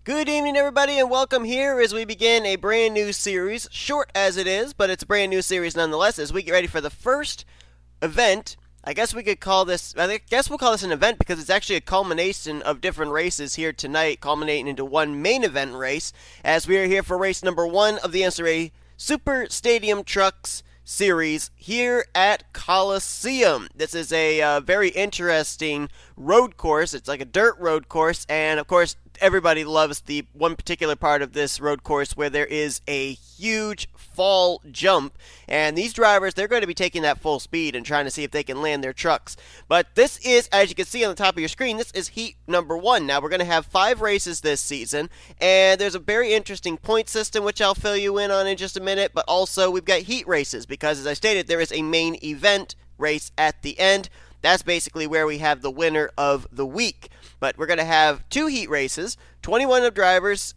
Good evening, everybody, and welcome here as we begin a brand new series. Short as it is, but it's a brand new series nonetheless as we get ready for the first event. I guess we'll call this an event because it's actually a culmination of different races here tonight, culminating into one main event race as we are here for race number 1 of the NNSCRA Super Stadium Trucks Series here at Coliseum. This is a very interesting road course. It's like a dirt road course, and of course everybody loves the one particular part of this road course where there is a huge fall jump, and these drivers, they're going to be taking that full speed and trying to see if they can land their trucks. But this is, as you can see on the top of your screen, this is heat number 1. Now we're going to have 5 races this season, and there's a very interesting point system which I'll fill you in on in just a minute, but also we've got heat races because, as I stated, there is a main event race at the end. That's basically where we have the winner of the week. But we're going to have 2 heat races, 21 of drivers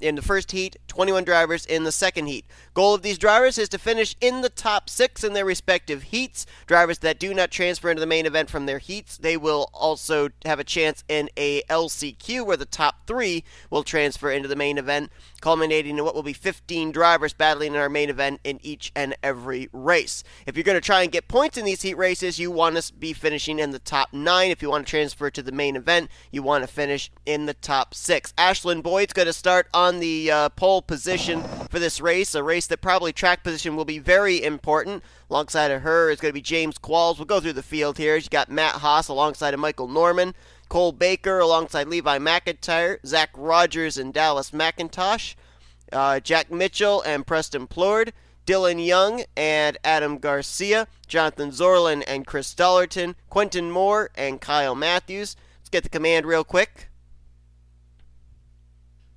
in the first heat, 21 drivers in the second heat. Goal of these drivers is to finish in the top 6 in their respective heats. Drivers that do not transfer into the main event from their heats, they will also have a chance in a LCQ where the top 3 will transfer into the main event, culminating in what will be 15 drivers battling in our main event in each and every race. If you're going to try and get points in these heat races, you want to be finishing in the top 9. If you want to transfer to the main event, you want to finish in the top 6. Ashlin Boyd's going to start on the pole position for this race, a race that probably track position will be very important. Alongside of her is going to be James Qualls. We'll go through the field here. You've got Matt Haas alongside of Michael Norman, Cole Baker alongside Levi McIntyre, Zach Rogers and Dallas McIntosh, Jack Mitchell and Preston Plord, Dillon Young and Adam Garcia, Jonathan Zorlin and Chris Dollerton, Quentin Moore and Kyle Matthews. Let's get the command real quick.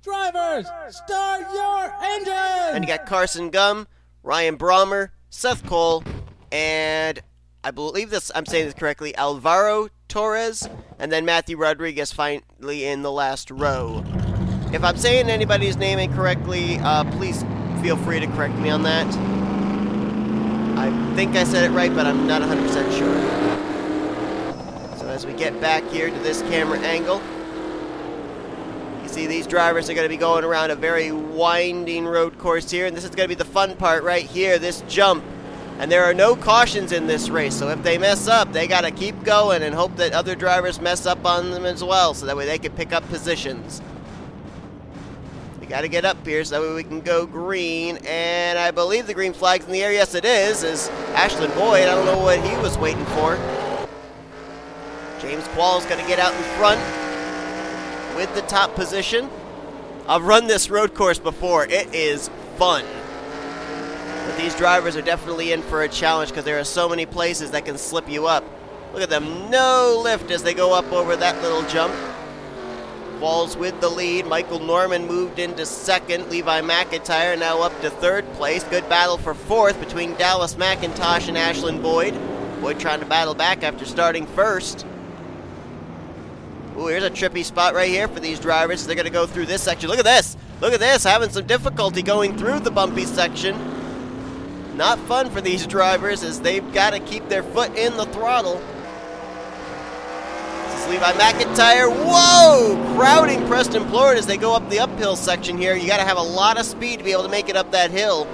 Drivers, start your engines! And you got Karson Gum, Ryan Brommer, Seth Cole, and I believe I'm saying this correctly, Alvaro Torres, and then Matthew Rodriguez finally in the last row. If I'm saying anybody's name incorrectly, please feel free to correct me on that. I think I said it right, but I'm not 100% sure. So as we get back here to this camera angle, you see these drivers are going to be going around a very winding road course here, and this is going to be the fun part right here, this jump. And there are no cautions in this race, so if they mess up, they got to keep going and hope that other drivers mess up on them as well, so that way they can pick up positions. We got to get up here so that way we can go green, and I believe the green flag's in the air. Yes, it is Ashlin Boyd. I don't know what he was waiting for. James Qualls going to get out in front with the top position. I've run this road course before. It is fun. But these drivers are definitely in for a challenge because there are so many places that can slip you up. Look at them, no lift as they go up over that little jump. Qualls with the lead. Michael Norman moved into second. Levi McIntyre now up to third place. Good battle for fourth between Dallas McIntosh and Ashlin Boyd. Boyd trying to battle back after starting first. Ooh, here's a trippy spot right here for these drivers. They're going to go through this section. Look at this. Look at this. Having some difficulty going through the bumpy section. Not fun for these drivers as they've got to keep their foot in the throttle. This is Levi McIntyre. Whoa! Crowding Preston Plord as they go up the uphill section here. You got to have a lot of speed to be able to make it up that hill.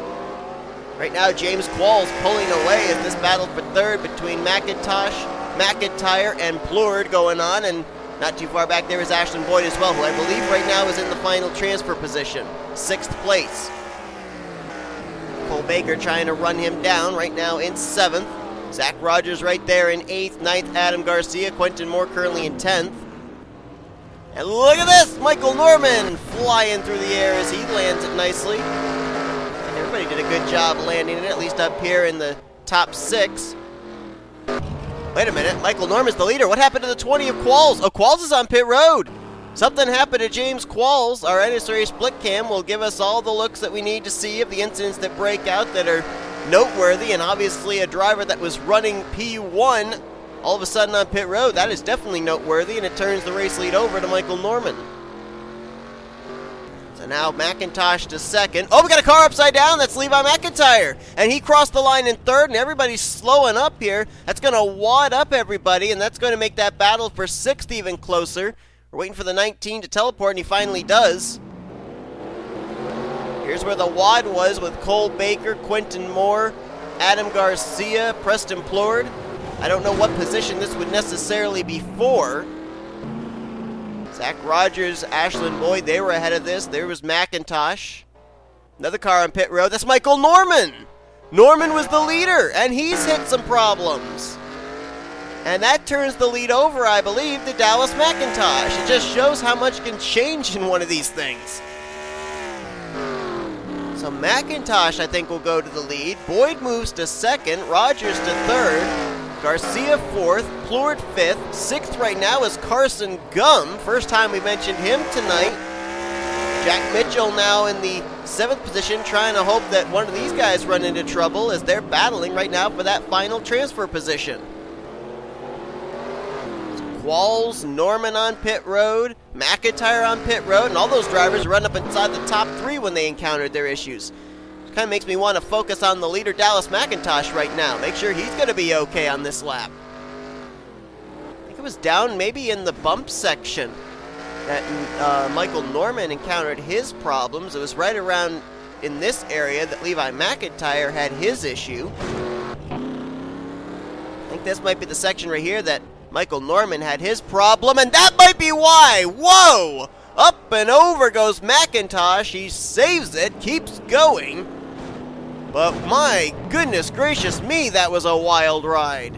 Right now, James Qualls pulling away as this battle for third between McIntosh, McIntyre, and Plord going on. And not too far back there is Ashlin Boyd as well, who I believe right now is in the final transfer position, 6th place. Cole Baker trying to run him down right now in 7th. Zach Rogers right there in 8th, 9th Adam Garcia, Quentin Moore currently in 10th. And look at this, Michael Norman flying through the air as he lands it nicely. And everybody did a good job landing it, at least up here in the top 6. Wait a minute, Michael Norman's the leader. What happened to the 20 of Qualls? Oh, Qualls is on pit road. Something happened to James Qualls. Our NNSCRA split cam will give us all the looks that we need to see of the incidents that break out that are noteworthy, and obviously a driver that was running P1 all of a sudden on pit road, that is definitely noteworthy, and it turns the race lead over to Michael Norman. So now McIntosh to second. Oh, we got a car upside down. That's Levi McIntyre. And he crossed the line in third, and everybody's slowing up here. That's going to wad up everybody, and that's going to make that battle for sixth even closer. We're waiting for the 19 to teleport, and he finally does. Here's where the WOD was with Cole Baker, Quentin Moore, Adam Garcia, Preston Plord. I don't know what position this would necessarily be for. Zach Rogers, Ashlin Boyd, they were ahead of this. There was McIntosh. Another car on pit road. That's Michael Norman. Norman was the leader, and he's hit some problems. And that turns the lead over, I believe, to Dallas McIntosh. It just shows how much can change in one of these things. So McIntosh, I think, will go to the lead. Boyd moves to second. Rogers to third. Garcia fourth. Plord fifth. Sixth right now is Karson Gum. First time we mentioned him tonight. Jack Mitchell now in the seventh position, trying to hope that one of these guys run into trouble as they're battling right now for that final transfer position. Qualls, Norman on pit road, McIntyre on pit road, and all those drivers run up inside the top three when they encountered their issues. It kind of makes me want to focus on the leader, Dallas McIntosh, right now. Make sure he's going to be okay on this lap. I think it was down maybe in the bump section that Michael Norman encountered his problems. It was right around in this area that Levi McIntyre had his issue. I think this might be the section right here that Michael Norman had his problem, and that might be why. Whoa! Up and over goes McIntosh. He saves it, keeps going. But my goodness gracious me, that was a wild ride.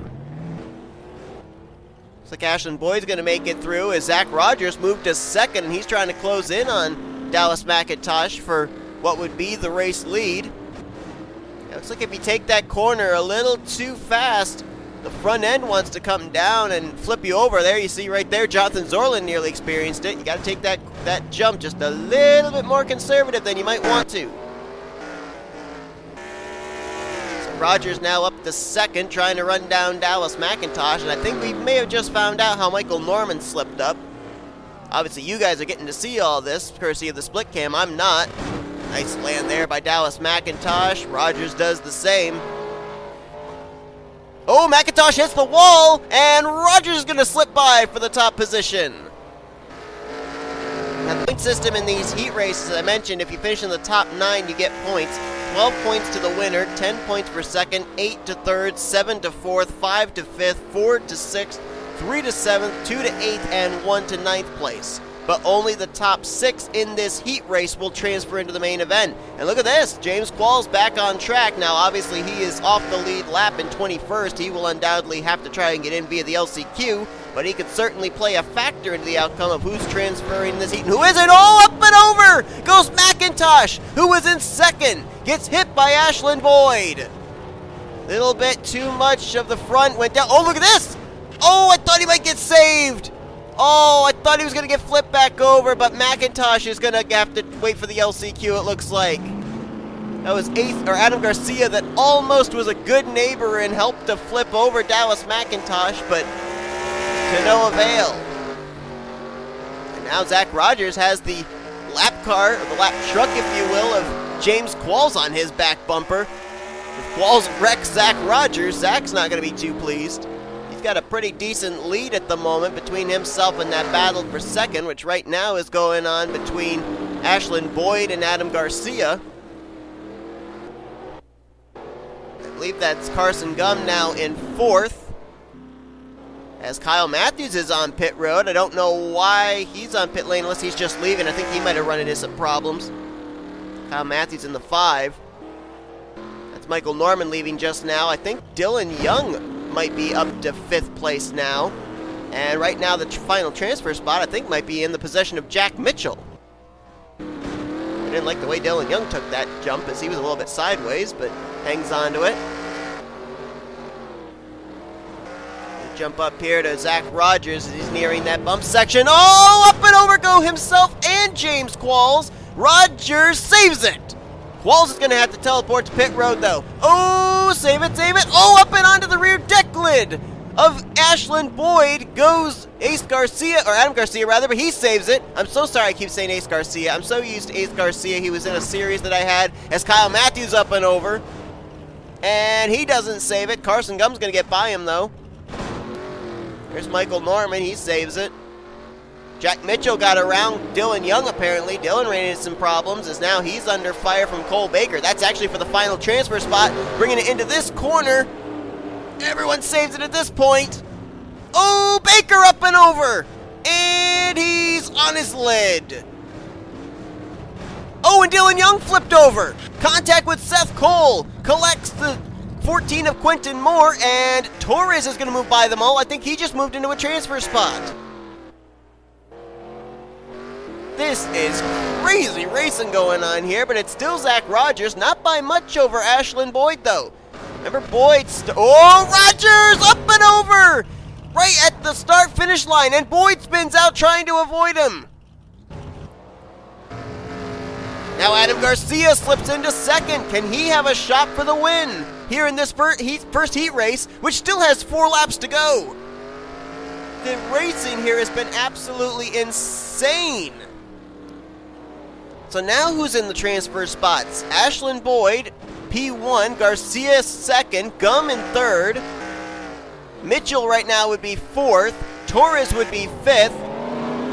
Looks like Ashlin Boyd's going to make it through as Zach Rogers moved to second, and he's trying to close in on Dallas McIntosh for what would be the race lead. It looks like if you take that corner a little too fast, the front end wants to come down and flip you over. There you see right there, Jonathan Zorlin nearly experienced it. You got to take that jump just a little bit more conservative than you might want to. So Rogers now up to second, trying to run down Dallas McIntosh, and I think we may have just found out how Michael Norman slipped up. Obviously, you guys are getting to see all this, courtesy of the split cam. I'm not. Nice land there by Dallas McIntosh. Rogers does the same. Oh, McIntosh hits the wall, and Rogers is going to slip by for the top position. Now, the point system in these heat races, as I mentioned, if you finish in the top 9, you get points. 12 points to the winner, 10 points per second, 8 to third, 7 to fourth, 5 to fifth, 4 to sixth, 3 to seventh, 2 to eighth, and 1 to ninth place. But only the top 6 in this heat race will transfer into the main event. And look at this, James Qualls back on track. Now, obviously, he is off the lead lap in 21st. He will undoubtedly have to try and get in via the LCQ, but he could certainly play a factor into the outcome of who's transferring this heat and who isn't. Oh, up and over goes McIntosh, who was in second. Gets hit by Ashlin Boyd. Little bit too much of the front went down. Oh, look at this. Oh, I thought he might get saved. Oh, I thought he was going to get flipped back over, but McIntosh is going to have to wait for the LCQ, it looks like. That was Adam Garcia that almost was a good neighbor and helped to flip over Dallas McIntosh, but to no avail. And now Zach Rogers has the lap car, or the lap truck, if you will, of James Qualls on his back bumper. If Qualls wrecks Zach Rogers, Zach's not going to be too pleased. Got a pretty decent lead at the moment between himself and that battle for second, which right now is going on between Ashlin Boyd and Adam Garcia. I believe that's Karson Gum now in fourth, as Kyle Matthews is on pit road. I don't know why he's on pit lane unless he's just leaving. I think he might have run into some problems. Kyle Matthews in the 5. That's Michael Norman leaving just now. I think Dillon Young might be up to 5th place now. And right now the final transfer spot, I think, might be in the possession of Jack Mitchell. I didn't like the way Dillon Young took that jump, as he was a little bit sideways, but hangs on to it. We'll jump up here to Zach Rogers as he's nearing that bump section. Oh, up and over go himself and James Qualls. Rogers saves it. Qualls is going to have to teleport to pit road, though. Oh, save it, save it. Oh, up and onto the rear deck lid of Ashlin Boyd goes Ace Garcia, or Adam Garcia, rather, but he saves it. I'm so sorry I keep saying Ace Garcia. I'm so used to Ace Garcia. He was in a series that I had as Kyle Matthews up and over. And he doesn't save it. Karson Gum's going to get by him, though. There's Michael Norman. He saves it. Jack Mitchell got around Dillon Young, apparently. Dillon ran into some problems, as now he's under fire from Cole Baker. That's actually for the final transfer spot, bringing it into this corner. Everyone saves it at this point. Oh, Baker up and over. And he's on his lid. Oh, and Dillon Young flipped over. Contact with Seth Cole. Collects the 14 of Quentin Moore, and Torres is going to move by them all. I think he just moved into a transfer spot. This is crazy racing going on here, but it's still Zach Rogers. Not by much over Ashlin Boyd, though. Remember, Boyd... Oh, Rogers up and over! Right at the start-finish line, and Boyd spins out trying to avoid him. Now Adam Garcia slips into second. Can he have a shot for the win here in this first heat race, which still has 4 laps to go? The racing here has been absolutely insane. So now who's in the transfer spots? Ashlin Boyd, P1, Garcia second, Gum in third. Mitchell right now would be 4th, Torres would be 5th,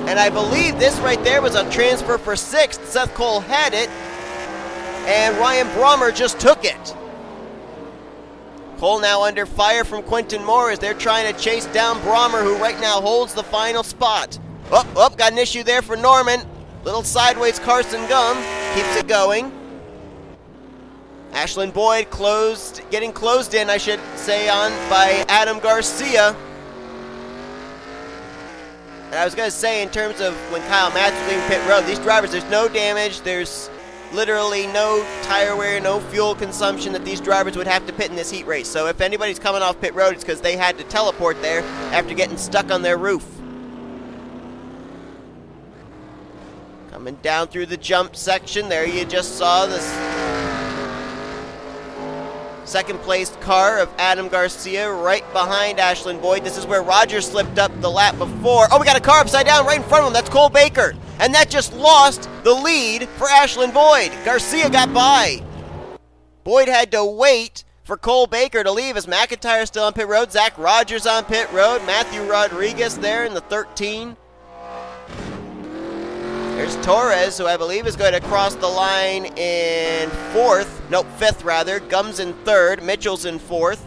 and I believe this right there was a transfer for 6th. Seth Cole had it, and Ryan Brommer just took it. Cole now under fire from Quentin Moore as they're trying to chase down Brommer, who right now holds the final spot. Oh, got an issue there for Norman. Little sideways Karson Gum keeps it going. Ashlin Boyd getting closed in, I should say, on by Adam Garcia. And I was going to say, in terms of when Kyle Matthews leaving pit road, these drivers, there's no damage, there's literally no tire wear, no fuel consumption that these drivers would have to pit in this heat race. So if anybody's coming off pit road, it's because they had to teleport there after getting stuck on their roof. Coming down through the jump section, there you just saw this second-placed car of Adam Garcia right behind Ashlin Boyd. This is where Rogers slipped up the lap before. Oh, we got a car upside down right in front of him. That's Cole Baker. And that just lost the lead for Ashlin Boyd. Garcia got by. Boyd had to wait for Cole Baker to leave as McIntosh still on pit road. Zach Rogers on pit road. Matthew Rodriguez there in the 13. There's Torres, who I believe is going to cross the line in 5th rather. Gum's in 3rd, Mitchell's in 4th.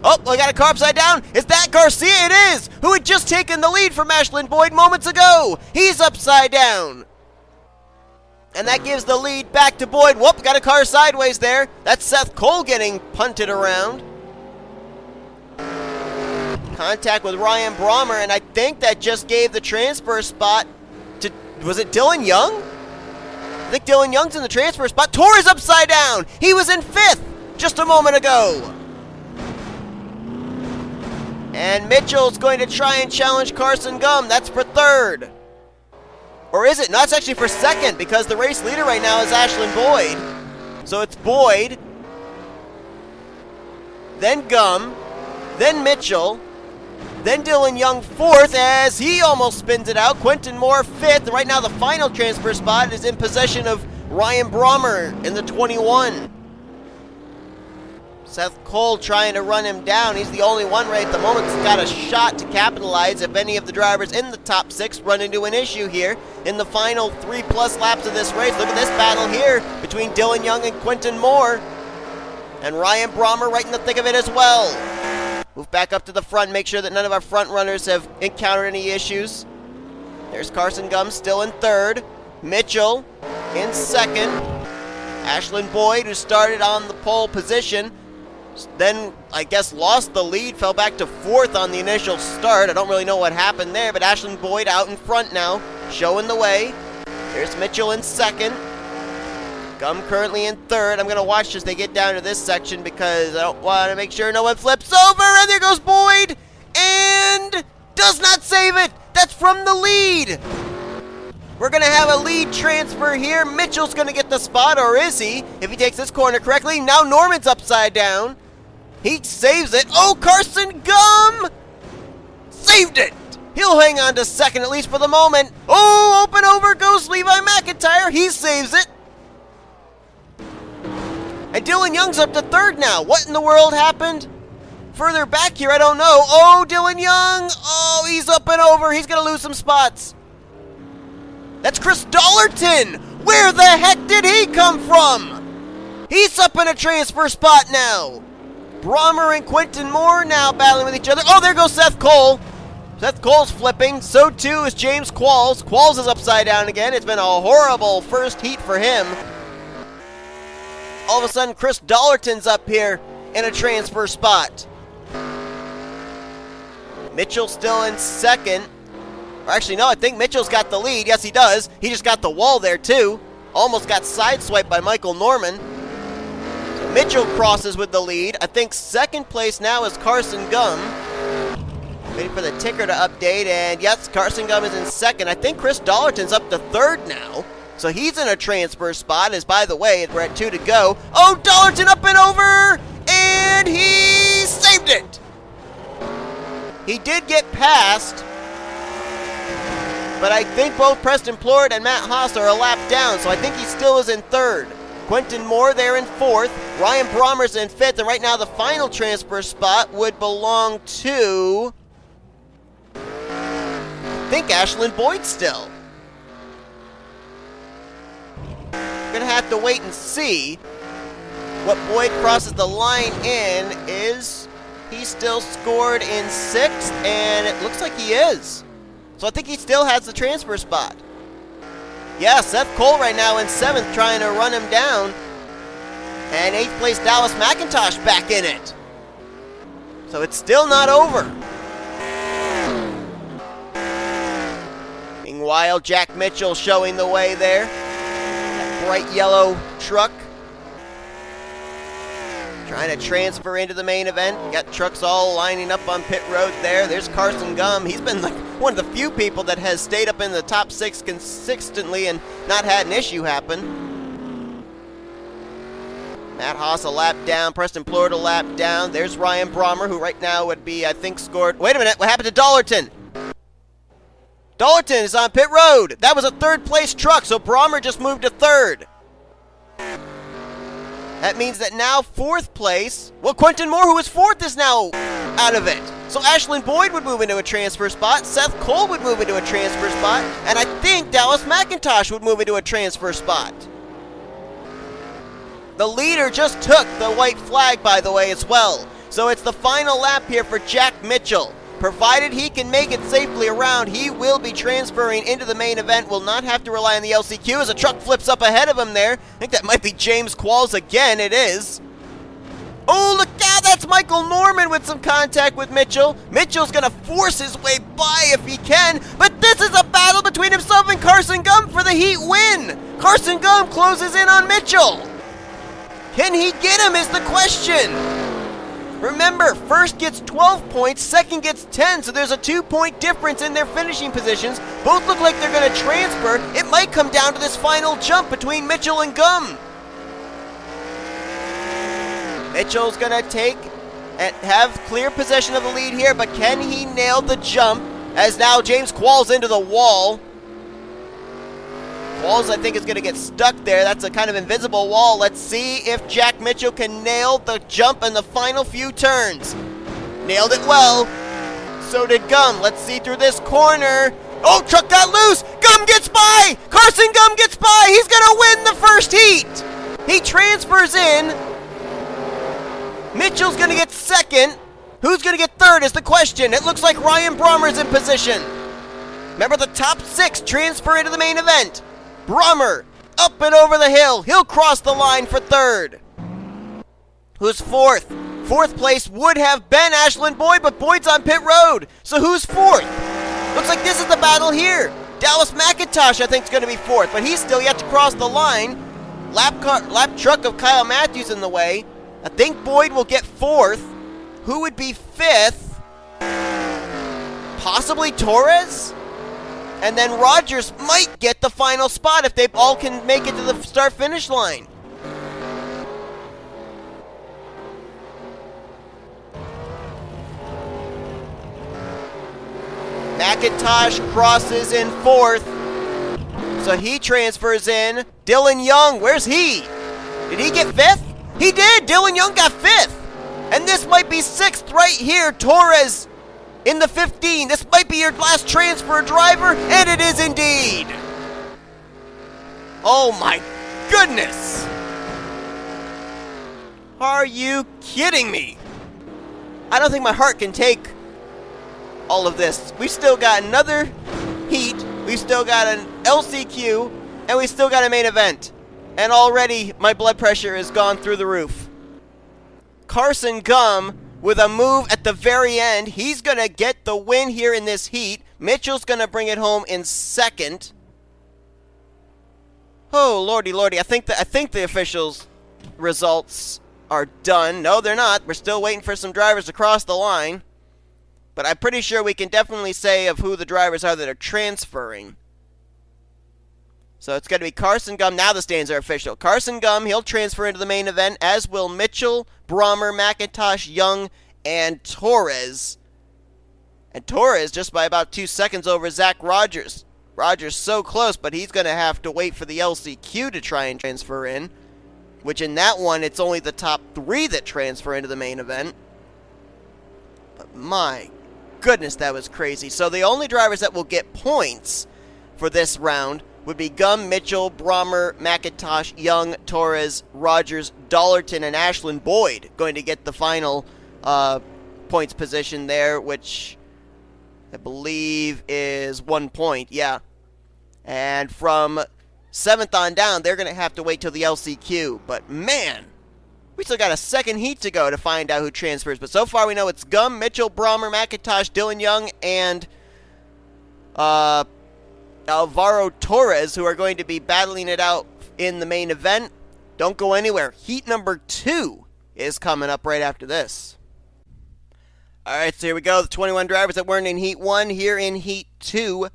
Oh, we got a car upside down. Is that Garcia? It is, who had just taken the lead from Ashlin Boyd moments ago. He's upside down. And that gives the lead back to Boyd. Whoop, got a car sideways there. That's Seth Cole getting punted around. Contact with Ryan Brommer, and I think that just gave the transfer spot to, was it Dillon Young? I think Dillon Young's in the transfer spot. Torres upside down. He was in 5th just a moment ago. And Mitchell's going to try and challenge Karson Gum. That's for 3rd. Or is it? No, it's actually for 2nd because the race leader right now is Ashlin Boyd. So it's Boyd, then Gum, then Mitchell, then Dillon Young 4th as he almost spins it out. Quentin Moore 5th. Right now the final transfer spot is in possession of Ryan Brommer in the 21. Seth Cole trying to run him down. He's the only one right at the moment that's got a shot to capitalize if any of the drivers in the top 6 run into an issue here in the final 3+ laps of this race. Look at this battle here between Dillon Young and Quentin Moore. And Ryan Brommer right in the thick of it as well. Move back up to the front, make sure that none of our front runners have encountered any issues. There's Karson Gum still in 3rd. Mitchell in 2nd. Ashlin Boyd, who started on the pole position, then I guess lost the lead, fell back to 4th on the initial start. I don't really know what happened there, but Ashlin Boyd out in front now, showing the way. There's Mitchell in 2nd. Gum currently in 3rd. I'm going to watch as they get down to this section because I don't want to make sure no one flips over. And there goes Boyd. And does not save it. That's from the lead. We're going to have a lead transfer here. Mitchell's going to get the spot, or is he? If he takes this corner correctly. Now Norman's upside down. He saves it. Oh, Karson Gum saved it. He'll hang on to 2nd, at least for the moment. Oh, open over goes Levi McIntyre. He saves it. And Dillon Young's up to 3rd now. What in the world happened? Further back here, I don't know. Oh, Dillon Young. Oh, he's up and over. He's going to lose some spots. That's Chris Dollerton! Where the heck did he come from? He's up in a transfer spot now. Brommer and Quentin Moore now battling with each other. Oh, there goes Seth Cole. Seth Cole's flipping. So too is James Qualls. Qualls is upside down again. It's been a horrible first heat for him. All of a sudden, Chris Dollerton's up here in a transfer spot. Mitchell still in second. Or actually, no, I think Mitchell's got the lead. Yes, he does. He just got the wall there, too. Almost got sideswiped by Michael Norman. So Mitchell crosses with the lead. I think second place now is Karson Gum. Waiting for the ticker to update, and yes, Karson Gum is in second. I think Chris Dollerton's up to third now. So he's in a transfer spot, as by the way, we're at 2 to go. Oh, Dollerton up and over, and he saved it. He did get past, but I think both Preston Plord and Matt Haas are a lap down, so I think he still is in third. Quentin Moore there in fourth. Ryan Brommer's in fifth, and right now the final transfer spot would belong to, I think, Ashlin Boyd still. Gonna have to wait and see. What Boyd crosses the line in is, he still scored in sixth, and it looks like he is. So I think he still has the transfer spot. Yeah, Seth Cole right now in seventh, trying to run him down. And eighth place Dallas McIntosh back in it. So it's still not over. Meanwhile, Jack Mitchell showing the way there. That bright yellow truck. Trying to transfer into the main event. Got trucks all lining up on pit road there. There's Karson Gum. He's been like one of the few people that has stayed up in the top 6 consistently and not had an issue happen. Matt Haas a lap down. Preston Plord a lap down. There's Ryan Brommer, who right now would be, I think, scored. Wait a minute. What happened to Dollerton? Dollerton is on pit road. That was a third place truck, so Brommer just moved to third. That means that now fourth place, well, Quentin Moore, who was fourth, is now out of it. So Ashlin Boyd would move into a transfer spot, Seth Cole would move into a transfer spot, and I think Dallas McIntosh would move into a transfer spot. The leader just took the white flag, by the way, as well. So it's the final lap here for Jack Mitchell. Provided he can make it safely around, he will be transferring into the main event, will not have to rely on the LCQ as a truck flips up ahead of him there. I think that might be James Qualls again, it is. Oh, look out, that's Michael Norman with some contact with Mitchell. Mitchell's gonna force his way by if he can, but this is a battle between himself and Karson Gum for the heat win. Karson Gum closes in on Mitchell. Can he get him is the question. Remember, first gets 12 points, second gets 10, so there's a 2-point difference in their finishing positions. Both look like they're going to transfer. It might come down to this final jump between Mitchell and Gum. Mitchell's going to take and have clear possession of the lead here, but can he nail the jump as now James Qualls into the wall? Qualls, I think, is going to get stuck there. That's a kind of invisible wall. Let's see if Jack Mitchell can nail the jump in the final few turns. Nailed it well. So did Gum. Let's see through this corner. Oh, truck got loose. Gum gets by. Karson Gum gets by. He's going to win the first heat. He transfers in. Mitchell's going to get second. Who's going to get third is the question. It looks like Ryan Brommer's in position. Remember, the top 6 transfer into the main event. Brommer, up and over the hill. He'll cross the line for third. Who's fourth? Fourth place would have been Ashlin Boyd, but Boyd's on pit road. So who's fourth? Looks like this is the battle here. Dallas McIntosh, I think, is going to be fourth, but he's still yet to cross the line. Lap truck of Kyle Matthews in the way. I think Boyd will get fourth. Who would be fifth? Possibly Torres? And then Rogers might get the final spot if they all can make it to the start-finish line. McIntosh crosses in fourth. So he transfers in. Dillon Young, where's he? Did he get fifth? He did! Dillon Young got fifth! And this might be sixth right here. Torres in the 15. This might be your last transfer driver, and it is indeed. Oh my goodness! Are you kidding me? I don't think my heart can take all of this. We've still got another heat, we've still got an LCQ, and we still got a main event. And already my blood pressure has gone through the roof. Karson Gum with a move at the very end. He's going to get the win here in this heat. Mitchell's going to bring it home in second. Oh, lordy, lordy. I think the officials' results are done. No, they're not. We're still waiting for some drivers to cross the line. But I'm pretty sure we can definitely say of who the drivers are that are transferring. So it's going to be Karson Gum. Now the stands are official. Karson Gum, he'll transfer into the main event, as will Mitchell, Brommer, McIntosh, Young, and Torres. And Torres just by about 2 seconds over Zach Rogers. Rogers so close, but he's going to have to wait for the LCQ to try and transfer in. Which in that one, it's only the top 3 that transfer into the main event. But my goodness, that was crazy. So the only drivers that will get points for this round would be Gum, Mitchell, Brommer, McIntosh, Young, Torres, Rogers, Dollerton, and Ashlin Boyd going to get the final points position there, which I believe is 1 point, yeah. And from 7th on down, they're going to have to wait till the LCQ. But man, we still got a second heat to go to find out who transfers. But so far we know it's Gum, Mitchell, Brommer, McIntosh, Dillon Young, and Alvaro Torres, who are going to be battling it out in the main event. Don't go anywhere. Heat number 2 is coming up right after this. Alright, so here we go. The 21 drivers that weren't in Heat 1 here in Heat 2.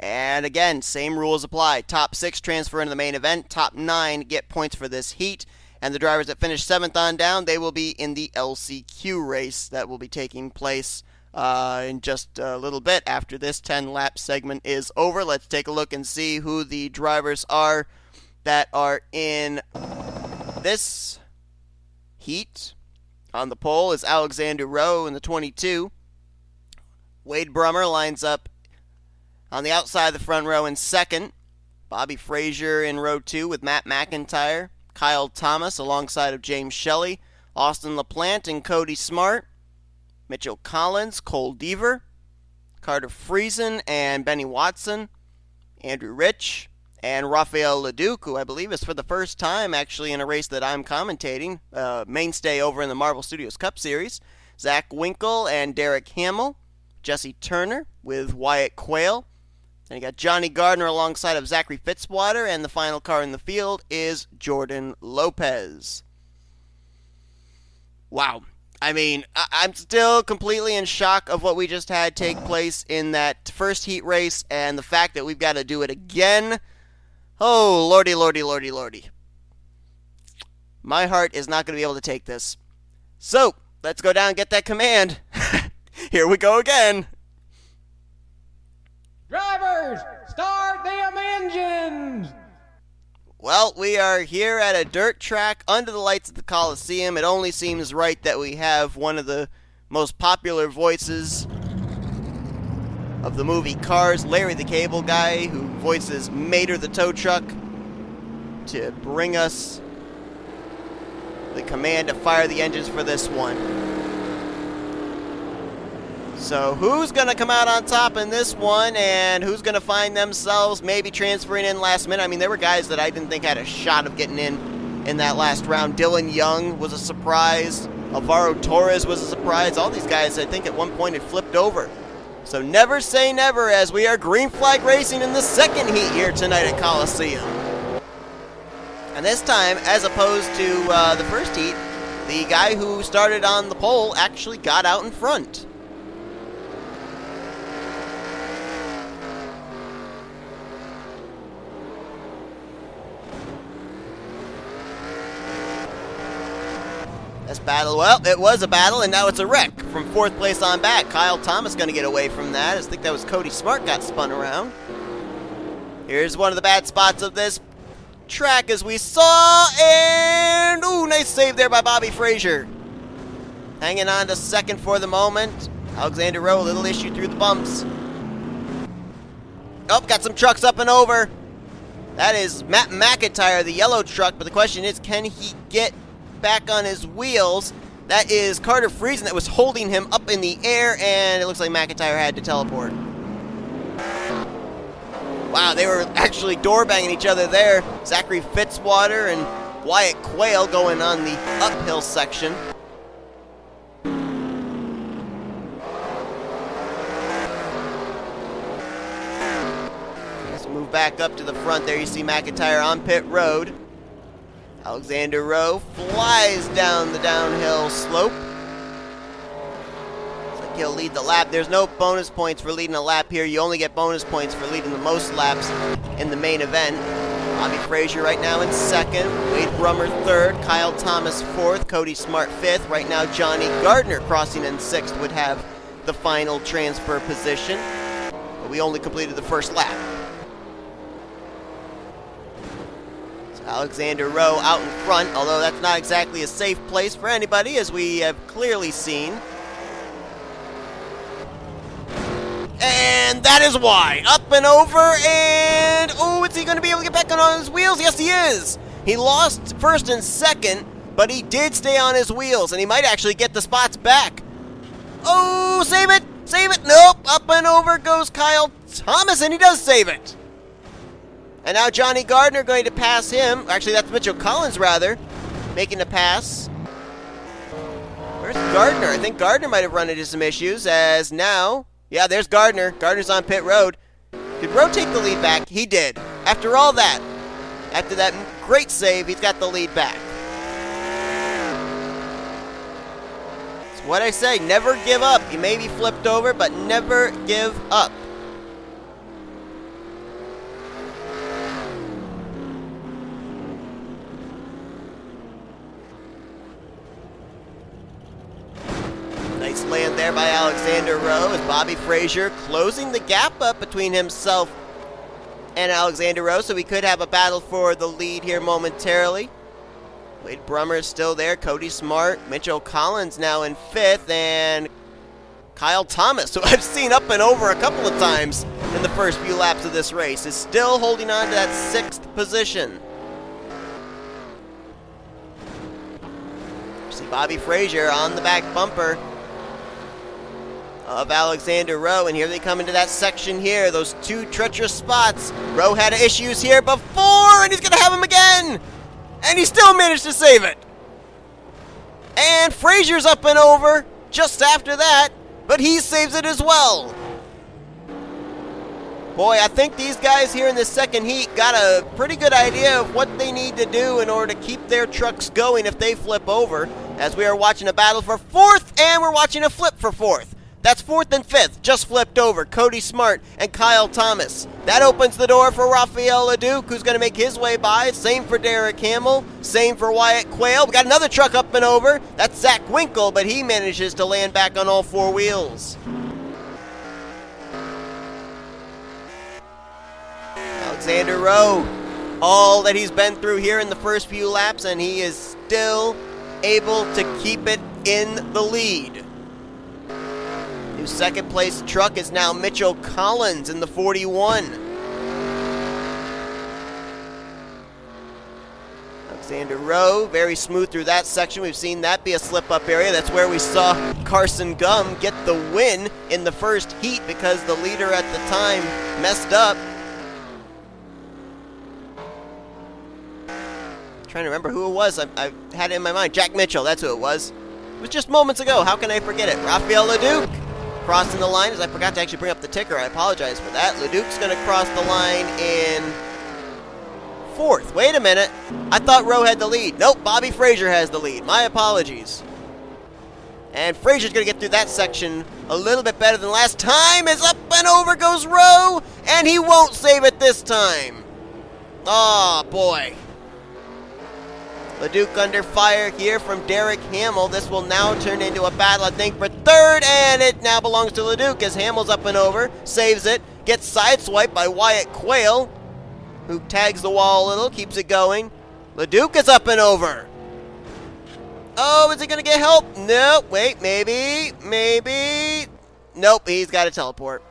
And again, same rules apply. Top 6 transfer into the main event. Top 9 get points for this heat. And the drivers that finish 7th on down, they will be in the LCQ race that will be taking place in just a little bit after this 10-lap segment is over. Let's take a look and see who the drivers are that are in this heat. On the pole is Alexander Rowe in the 22. Wade Brommer lines up on the outside of the front row in second. Bobby Frazier in row 2 with Matt McIntyre. Kyle Thomas alongside of James Shelly. Austin LaPlante and Cody Smart. Mitchell Collins, Cole Deaver, Carter Friesen, and Benny Watson, Andrew Rich, and Rafael Leduc, who I believe is for the first time actually in a race that I'm commentating, mainstay over in the Marvel Studios Cup Series, Zack Winkle and Derek Hamill, Jesse Turner with Wyatt Quail, and you got Jonny Gardner alongside of Zachary Fitwater, and the final car in the field is Jordan Lopes. Wow. I mean, I'm still completely in shock of what we just had take place in that first heat race, and the fact that we've got to do it again. Oh, lordy, lordy, lordy, lordy. My heart is not going to be able to take this. So, let's go down and get that command. Here we go again. Drivers, start them engines! Well, we are here at a dirt track under the lights of the Coliseum. It only seems right that we have one of the most popular voices of the movie Cars, Larry the Cable Guy, who voices Mater the tow truck, to bring us the command to fire the engines for this one. So who's going to come out on top in this one, and who's going to find themselves maybe transferring in last minute? I mean, there were guys that I didn't think had a shot of getting in that last round. Dillon Young was a surprise. Alvaro Torres was a surprise. All these guys, I think, at one point had flipped over. So never say never, as we are green flag racing in the second heat here tonight at Coliseum. And this time, as opposed to the first heat, the guy who started on the pole actually got out in front. This battle, well, it was a battle, and now it's a wreck. From 4th place on back, Kyle Thomas going to get away from that. I think that was Cody Smart got spun around. Here's one of the bad spots of this track, as we saw, and ooh, nice save there by Bobby Frazier. Hanging on to second for the moment. Alexander Rowe, a little issue through the bumps. Oh, got some trucks up and over. That is Matt McIntyre, the yellow truck, but the question is, can he get back on his wheels? That is Carter Friesen that was holding him up in the air, and it looks like McIntyre had to teleport. Wow, they were actually door banging each other there. Zachary Fitwater and Wyatt Quail going on the uphill section. Move back up to the front there. You see McIntyre on pit road. Alexander Rowe flies down the downhill slope. Looks like he'll lead the lap. There's no bonus points for leading a lap here. You only get bonus points for leading the most laps in the main event. Bobby Frazier right now in second. Wade Brommer third. Kyle Thomas fourth. Cody Smart fifth. Right now Jonny Gardner crossing in sixth would have the final transfer position. But we only completed the first lap. Alexander Rowe out in front, although that's not exactly a safe place for anybody, as we have clearly seen. And that is why. Up and over, and oh, is he going to be able to get back on his wheels? Yes, he is. He lost first and second, but he did stay on his wheels, and he might actually get the spots back. Oh, save it, save it. Nope, up and over goes Kyle Thomas, and he does save it. And now Jonny Gardner going to pass him. Actually, that's Mitchell Collins, rather, making a pass. Where's Gardner? I think Gardner might have run into some issues, as now... Yeah, there's Gardner. Gardner's on pit road. Did Rowe take the lead back? He did. After all that, after that great save, he's got the lead back. It's what I say, never give up. You may be flipped over, but never give up. Nice land there by Alexander Rowe as Bobby Frazier closing the gap up between himself and Alexander Rowe, so we could have a battle for the lead here momentarily. Wade Brommer is still there, Cody Smart, Mitchell Collins now in fifth, and Kyle Thomas, who I've seen up and over a couple of times in the first few laps of this race, is still holding on to that sixth position. See Bobby Frazier on the back bumper of Alexander Rowe, and here they come into that section here, those two treacherous spots. Rowe had issues here before, and he's going to have him again, and he still managed to save it. And Frazier's up and over just after that, but he saves it as well. Boy, I think these guys here in this second heat got a pretty good idea of what they need to do in order to keep their trucks going if they flip over, as we are watching a battle for fourth, and we're watching a flip for fourth. That's fourth and fifth, just flipped over. Cody Smart and Kyle Thomas. That opens the door for Raphael LeDuc, who's going to make his way by. Same for Derek Hamill. Same for Wyatt Quail. We got another truck up and over. That's Zack Winkle, but he manages to land back on all four wheels. Alexander Rowe, all that he's been through here in the first few laps, and he is still able to keep it in the lead. New second place truck is now Mitchell Collins in the 41. Alexander Rowe, very smooth through that section. We've seen that be a slip-up area. That's where we saw Karson Gum get the win in the first heat because the leader at the time messed up. Trying to remember who it was. I had it in my mind. Jack Mitchell, that's who it was. It was just moments ago. How can I forget it? Raphael LeDuc crossing the line, as I forgot to actually bring up the ticker. I apologize for that. LeDuc's going to cross the line in fourth. Wait a minute. I thought Rowe had the lead. Nope, Bobby Frazier has the lead. My apologies. And Frazier's going to get through that section a little bit better than last time, as up and over goes Rowe, and he won't save it this time. Oh, boy. LeDuc under fire here from Derek Hamill. This will now turn into a battle, I think, for third, and it now belongs to LeDuc as Hamill's up and over, saves it, gets sideswiped by Wyatt Quail, who tags the wall a little, keeps it going. LeDuc is up and over. Oh, is he going to get help? No, wait, maybe. Nope, he's got to teleport.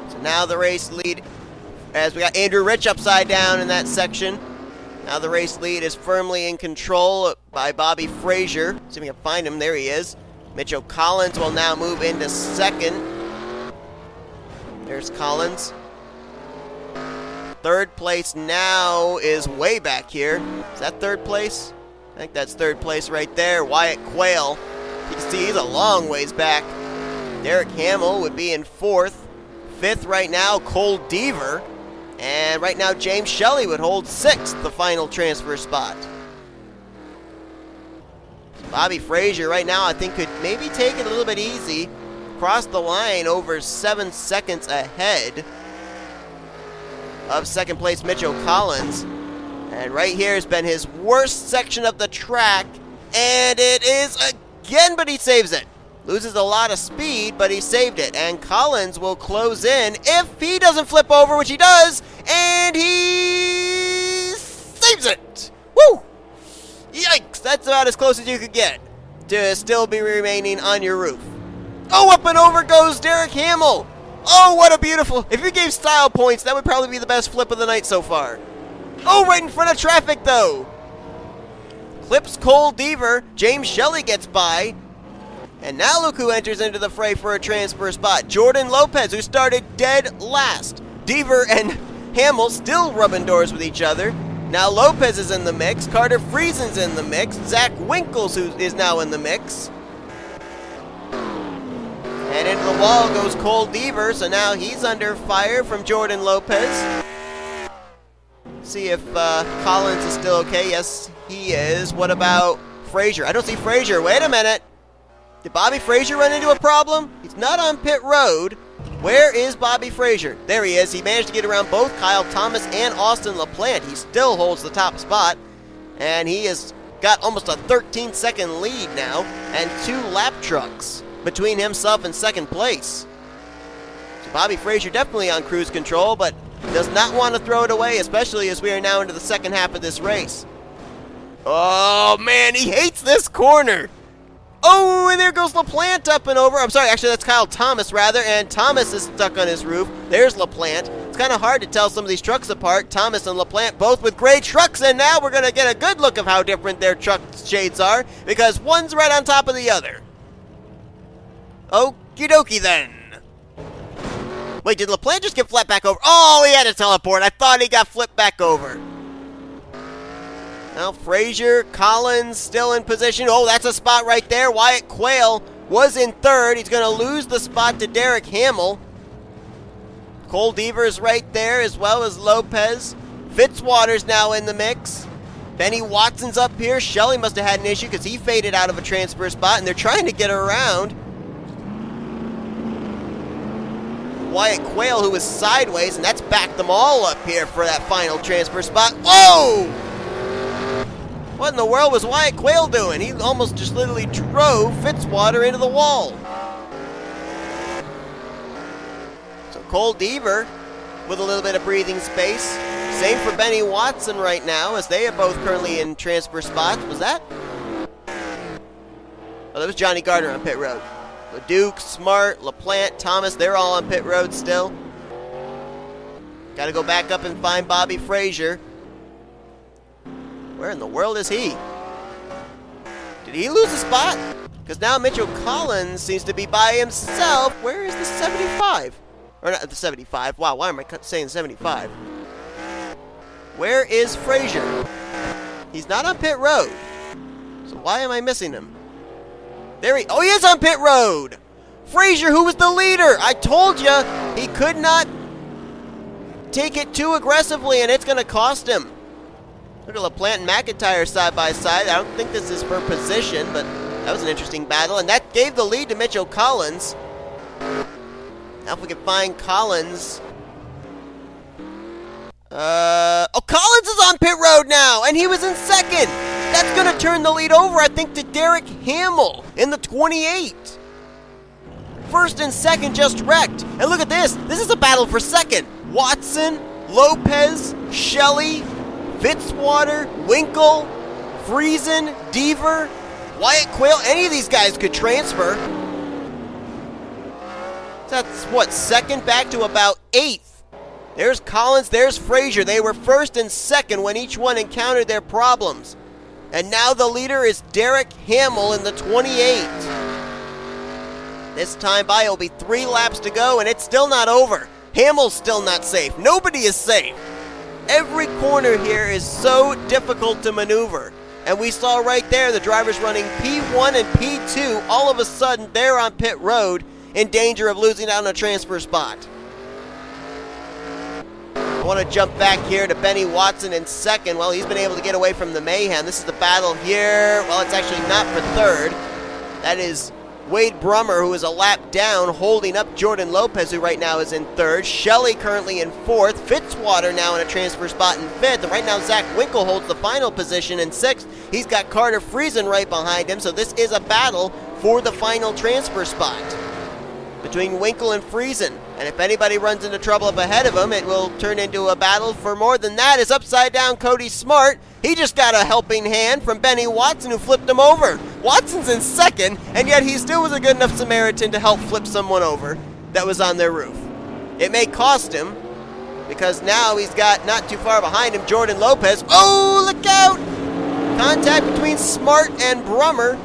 So So now the race lead, as we got Andrew Rich upside down in that section. Now the race lead is firmly in control by Bobby Frazier. See if we can find him. There he is. Mitchell Collins will now move into second. There's Collins. Third place now is way back here. Is that third place? I think that's third place right there. Wyatt Quail. You can see he's a long ways back. Derek Hamill would be in fourth. Fifth right now, Cole Deaver. And right now, James Shelly would hold sixth, the final transfer spot. Bobby Frazier right now, I think, could maybe take it a little bit easy. Cross the line over 7 seconds ahead of second place Mitchell Collins. And right here has been his worst section of the track. And it is again, but he saves it. Loses a lot of speed, but he saved it. And Collins will close in if he doesn't flip over, which he does. And he saves it. Woo! Yikes, that's about as close as you could get to still be remaining on your roof. Oh, up and over goes Derek Hamill. Oh, what a beautiful... If you gave style points, that would probably be the best flip of the night so far. Oh, right in front of traffic, though. Clips Cole Deaver. James Shelly gets by. And now look who enters into the fray for a transfer spot. Jordan Lopes, who started dead last. Deaver and Hamill still rubbing doors with each other. Now Lopes is in the mix. Carter Friesen's in the mix. Zack Winkle is now in the mix. And into the wall goes Cole Deaver, so now he's under fire from Jordan Lopes. See if Collins is still okay. Yes, he is. What about Frazier? I don't see Frazier. Wait a minute. Did Bobby Frazier run into a problem? He's not on pit road. Where is Bobby Frazier? There he is. He managed to get around both Kyle Thomas and Austin LaPlante. He still holds the top spot. And he has got almost a 13-second lead now. And 2 lap trucks between himself and second place. So Bobby Frazier definitely on cruise control, but does not want to throw it away, especially as we are now into the second half of this race. Oh, man, he hates this corner. Oh, and there goes LaPlante up and over. I'm sorry, actually, that's Kyle Thomas, rather, and Thomas is stuck on his roof. There's LaPlante. It's kind of hard to tell some of these trucks apart. Thomas and LaPlante both with gray trucks, and now we're going to get a good look of how different their truck shades are, because one's right on top of the other. Okie dokie, then. Wait, did LaPlante just get flipped back over? Oh, he had to teleport. I thought he got flipped back over. Now Frazier, Collins still in position. Oh, that's a spot right there. Wyatt Quail was in third. He's going to lose the spot to Derek Hamill. Cole Deaver's right there, as well as Lopes. Fitzwater's now in the mix. Benny Watson's up here. Shelly must have had an issue because he faded out of a transfer spot, and they're trying to get around Wyatt Quail, who was sideways, and that's backed them all up here for that final transfer spot. Whoa! What in the world was Wyatt Quail doing? He almost just literally drove Fitzwater into the wall. So Cole Deaver with a little bit of breathing space. Same for Benny Watson right now, as they are both currently in transfer spots. Was that? Oh, that was Jonny Gardner on pit road. LeDuc, Smart, LaPlante, Thomas, they're all on pit road still. Got to go back up and find Bobby Frazier. Where in the world is he? Did he lose a spot? Because now Mitchell Collins seems to be by himself. Where is the 75? Or not the 75. Wow, why am I saying 75? Where is Frazier? He's not on pit road. So why am I missing him? There he... Oh, he is on pit road! Frazier, who was the leader! I told you, he could not take it too aggressively, and it's going to cost him. Look at LaPlante and McIntosh side by side. I don't think this is for position, but that was an interesting battle. And that gave the lead to Mitchell Collins. Now if we can find Collins. Oh, Collins is on pit road now, and he was in second. That's going to turn the lead over, I think, to Derek Hamill in the 28. First and second just wrecked. And look at this. This is a battle for second. Watson, Lopes, Shelly, Fitzwater, Winkle, Friesen, Deaver, Wyatt Quail. Any of these guys could transfer. That's what, second back to about 8th. There's Collins, there's Fraser. They were first and second when each one encountered their problems. And now the leader is Derek Hamill in the 28. This time by, it'll be 3 laps to go, and it's still not over. Hamill's still not safe. Nobody is safe. Every corner here is so difficult to maneuver. And we saw right there the drivers running P1 and P2. All of a sudden, they're on pit road in danger of losing out on a transfer spot. I want to jump back here to Benny Watson in second. Well, he's been able to get away from the mayhem. This is the battle here. Well, it's actually not for third. That is Wade Brommer, who is a lap down, holding up Jordan Lopes, who right now is in third. Shelly currently in fourth. Fitzwater now in a transfer spot in fifth. And right now, Zack Winkle holds the final position in sixth. He's got Carter Friesen right behind him, so this is a battle for the final transfer spot between Winkle and Friesen. And if anybody runs into trouble up ahead of him, it will turn into a battle for more than that. Is upside down Cody Smart. He just got a helping hand from Benny Watson, who flipped him over. Watson's in second, and yet he still was a good enough Samaritan to help flip someone over that was on their roof. It may cost him, because now he's got not too far behind him Jordan Lopes. Oh, look out! Contact between Smart and Brommer.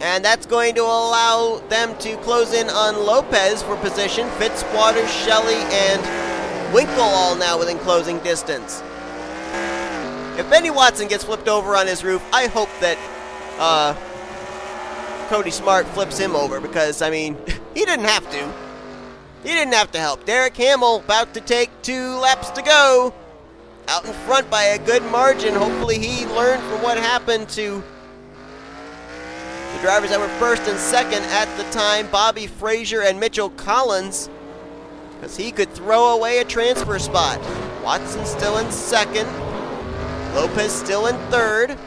And that's going to allow them to close in on Lopes for position. Fitzwater, Shelly, and Winkle all now within closing distance. If Benny Watson gets flipped over on his roof, I hope that Cody Smart flips him over, because, I mean, he didn't have to. He didn't have to help. Derek Hamill about to take 2 laps to go. Out in front by a good margin. Hopefully he learned from what happened to the drivers that were first and second at the time, Bobby Fraser and Mitchell Collins, because he could throw away a transfer spot. Watson still in second. Lopes still in third.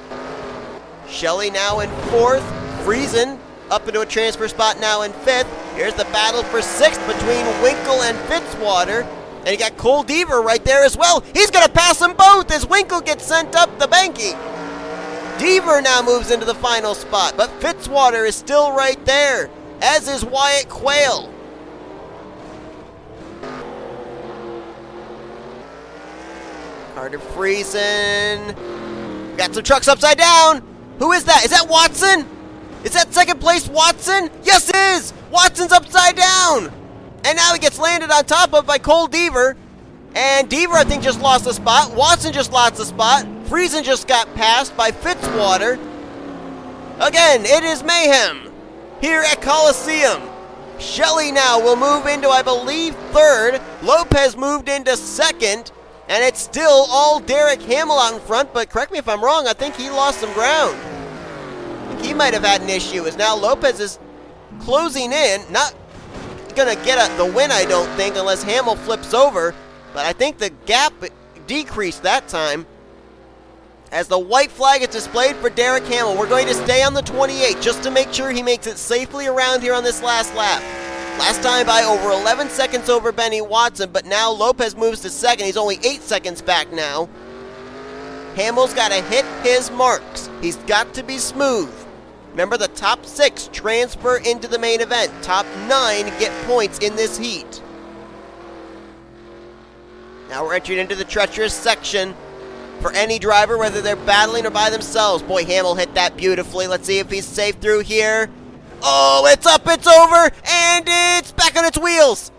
Shelly now in fourth. Friesen up into a transfer spot now in fifth. Here's the battle for sixth between Winkle and Fitzwater. And you got Cole Deaver right there as well. He's going to pass them both as Winkle gets sent up the banky. Deaver now moves into the final spot, but Fitzwater is still right there, as is Wyatt Quail. Carter Friesen. Got some trucks upside down. Who is that? Is that Watson? Is that second place Watson? Yes, it is. Watson's upside down. And now he gets landed on top of by Cole Deaver. And Deaver, I think, just lost a spot. Watson just lost a spot. Friesen just got passed by Fitzwater. Again, it is mayhem here at Coliseum. Shelly now will move into, I believe, third. Lopes moved into second. And it's still all Derek Hamill out in front. But correct me if I'm wrong, I think he lost some ground. I think he might have had an issue, as now Lopes is closing in. Not going to get the win, I don't think, unless Hamill flips over. But I think the gap decreased that time. As the white flag is displayed for Derek Hamill, we're going to stay on the 28 just to make sure he makes it safely around here on this last lap. Last time by over 11 seconds over Benny Watson, but now Lopes moves to second. He's only 8 seconds back now. Hamill's got to hit his marks. He's got to be smooth. Remember, the top 6 transfer into the main event. Top 9 get points in this heat. Now we're entering into the treacherous section for any driver, whether they're battling or by themselves. Boy, Hamill hit that beautifully. Let's see if he's safe through here. Oh, it's up, it's over, and it's back on its wheels.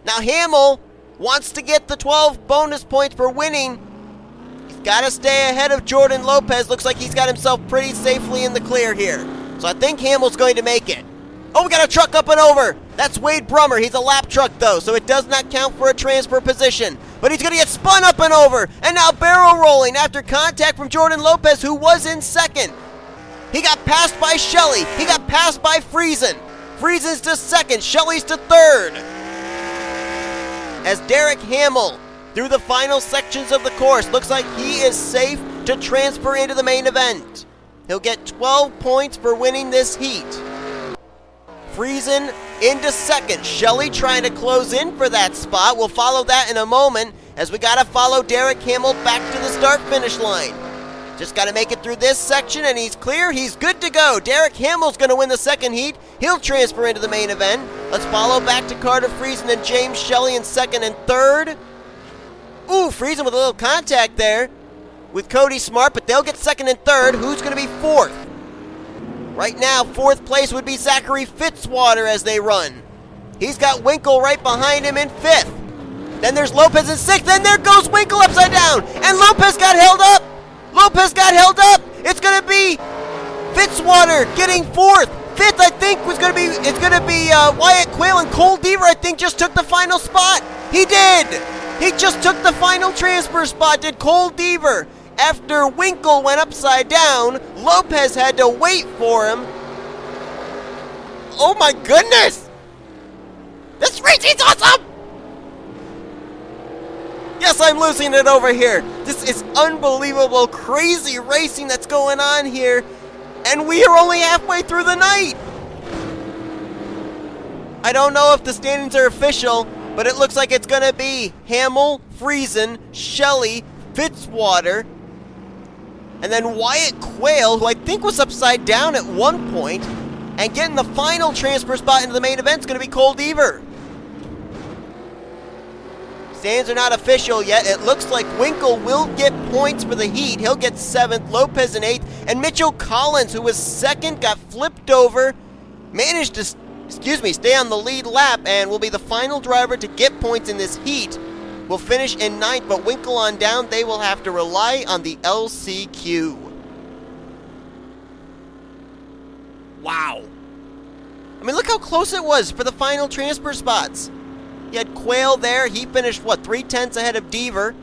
Now Hamill wants to get the 12 bonus points for winning. He's got to stay ahead of Jordan Lopes. Looks like he's got himself pretty safely in the clear here. So I think Hamill's going to make it. Oh, we got a truck up and over. That's Wade Brommer. He's a lap truck, though, so it does not count for a transfer position. But he's going to get spun up and over, and now barrel rolling after contact from Jordan Lopes, who was in second. He got passed by Shelly. He got passed by Friesen. Friesen's to second. Shelly's to third. As Derek Hamill, through the final sections of the course, looks like he is safe to transfer into the main event. He'll get 12 points for winning this heat. Friesen into second. Shelly trying to close in for that spot. We'll follow that in a moment, as we got to follow Derek Hamill back to the start-finish line. Just got to make it through this section, and he's clear. He's good to go. Derek Hamill's going to win the second heat. He'll transfer into the main event. Let's follow back to Carter Friesen and James Shelly in second and third. Ooh, Friesen with a little contact there with Cody Smart, but they'll get second and third. Who's going to be fourth? Right now, fourth place would be Zachary Fitwater as they run. He's got Winkle right behind him in fifth. Then there's Lopes in sixth. Then there goes Winkle upside down. And Lopes got held up. Lopes got held up. It's going to be Fitwater getting fourth. Fifth, I think, it's going to be Wyatt Quail, and Deaver, I think, just took the final spot. He did. He just took the final transfer spot, did Deaver. After Winkle went upside down, Lopes had to wait for him. Oh my goodness! This racing's awesome! Yes, I'm losing it over here. This is unbelievable, crazy racing that's going on here. And we are only halfway through the night. I don't know if the standings are official, but it looks like it's going to be Hamill, Friesen, Shelly, Fitwater, and then Wyatt Quail, who I think was upside down at one point, and getting the final transfer spot into the main event is going to be Deaver. Standings are not official yet. It looks like Winkle will get points for the heat. He'll get 7th, Lopes in 8th, and Mitchell Collins, who was 2nd, got flipped over, managed to, stay on the lead lap, and will be the final driver to get points in this heat. Will finish in 9th, but Winkle on down, they will have to rely on the LCQ. Wow. I mean, look how close it was for the final transfer spots. You had Quail there. He finished, 3/10 ahead of Deaver.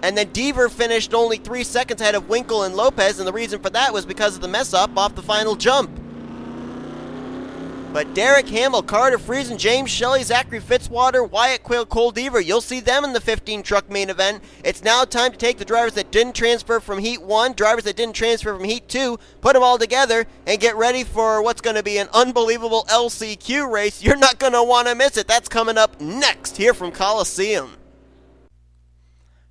And then Deaver finished only 3 seconds ahead of Winkle and Lopes, and the reason for that was because of the mess-up off the final jump. But Derek Hamill, Carter Friesen, James Shelly, Zachary Fitwater, Wyatt Quail, Deaver, you'll see them in the 15-truck main event. It's now time to take the drivers that didn't transfer from Heat 1, drivers that didn't transfer from Heat 2, put them all together, and get ready for what's going to be an unbelievable LCQ race. You're not going to want to miss it. That's coming up next here from Coliseum.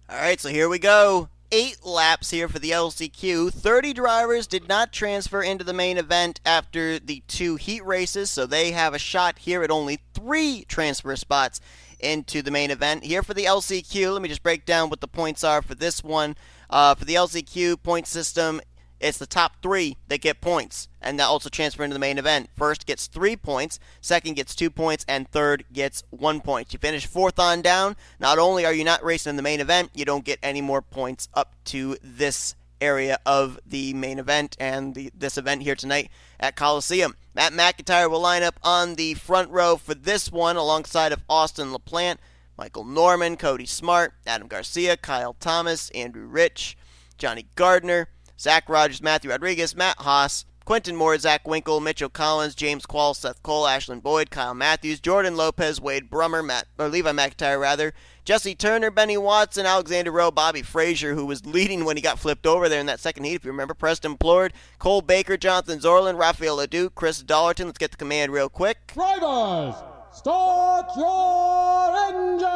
All right, so here we go. 8 laps here for the LCQ. 30 drivers did not transfer into the main event after the 2 heat races, so they have a shot here at only 3 transfer spots into the main event. Here for the LCQ, let me just break down what the points are for this one. For the LCQ point system, it's the top 3 that get points, and that also transfer into the main event. First gets 3 points, second gets 2 points, and third gets 1 point. You finish 4th on down, not only are you not racing in the main event, you don't get any more points up to this area of the main event and this event here tonight at Coliseum. Matt McIntyre will line up on the front row for this one alongside of Austin LaPlante, Michael Norman, Cody Smart, Adam Garcia, Kyle Thomas, Andrew Rich, Jonny Gardner, Zach Rogers, Matthew Rodriguez, Matt Haas, Quentin Moore, Zack Winkle, Mitchell Collins, James Qualls, Seth Cole, Ashlin Boyd, Kyle Matthews, Jordan Lopes, Wade Brommer, Levi McIntyre, Jesse Turner, Benny Watson, Alexander Rowe, Bobby Frazier, who was leading when he got flipped over there in that second heat, if you remember, Preston Plord, Cole Baker, Jonathan Zorlin, Rafael Leduc, Chris Dollerton. Let's get the command real quick. Drivers, start your engines!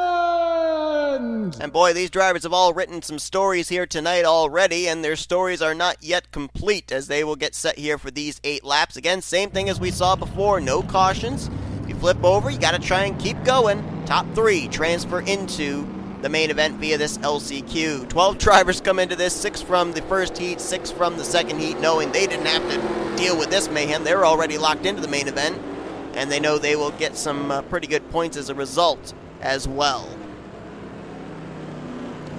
And boy, these drivers have all written some stories here tonight already, and their stories are not yet complete as they will get set here for these 8 laps. Again, same thing as we saw before, no cautions. If you flip over, you got to try and keep going. Top 3 transfer into the main event via this LCQ. 12 drivers come into this, 6 from the first heat, 6 from the second heat, knowing they didn't have to deal with this mayhem. They were already locked into the main event, and they know they will get some pretty good points as a result as well.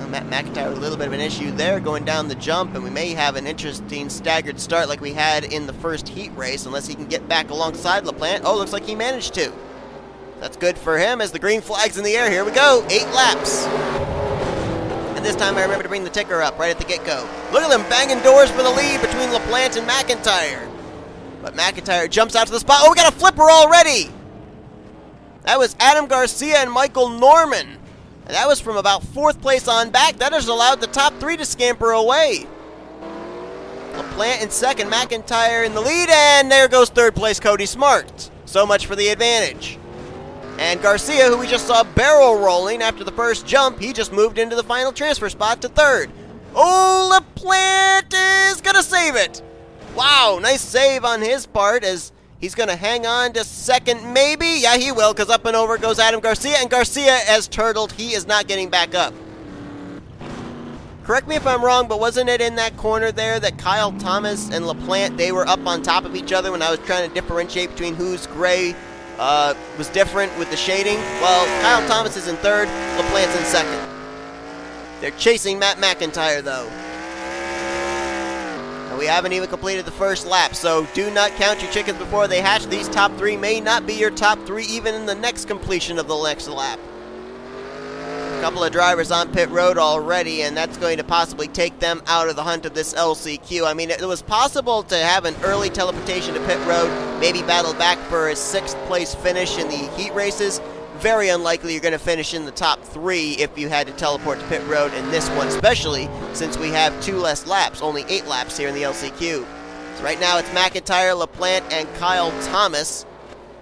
Matt McIntyre with a little bit of an issue there going down the jump, and we may have an interesting staggered start like we had in the first heat race unless he can get back alongside LaPlante. Oh, looks like he managed to. That's good for him as the green flag's in the air. Here we go, 8 laps. And this time I remember to bring the ticker up right at the get-go. Look at them banging doors for the lead between LaPlante and McIntyre. But McIntyre jumps out to the spot. Oh, we got a flipper already. That was Adam Garcia and Michael Norman. And that was from about 4th place on back. That has allowed the top 3 to scamper away. LaPlante in 2nd, McIntyre in the lead, and there goes 3rd place Cody Smart. So much for the advantage. And Garcia, who we just saw barrel rolling after the first jump, he just moved into the final transfer spot to 3rd. Oh, LaPlante is going to save it. Wow, nice save on his part as he's going to hang on to second maybe. Yeah, he will, because up and over goes Adam Garcia, and Garcia has turtled. He is not getting back up. Correct me if I'm wrong, but wasn't it in that corner there that Kyle Thomas and LaPlante, they were up on top of each other when I was trying to differentiate between whose gray was different with the shading? Well, Kyle Thomas is in third, LaPlante's in second. They're chasing Matt McIntyre, though. And we haven't even completed the first lap, so do not count your chickens before they hatch. These top three may not be your top three even in the next completion of the next lap. A couple of drivers on pit road already, and that's going to possibly take them out of the hunt of this LCQ. I mean, it was possible to have an early teleportation to pit road, maybe battle back for a 6th place finish in the heat races. Very unlikely you're going to finish in the top 3 if you had to teleport to pit road in this one, especially since we have 2 less laps, only 8 laps here in the LCQ. So right now it's McIntyre, LaPlante, and Kyle Thomas.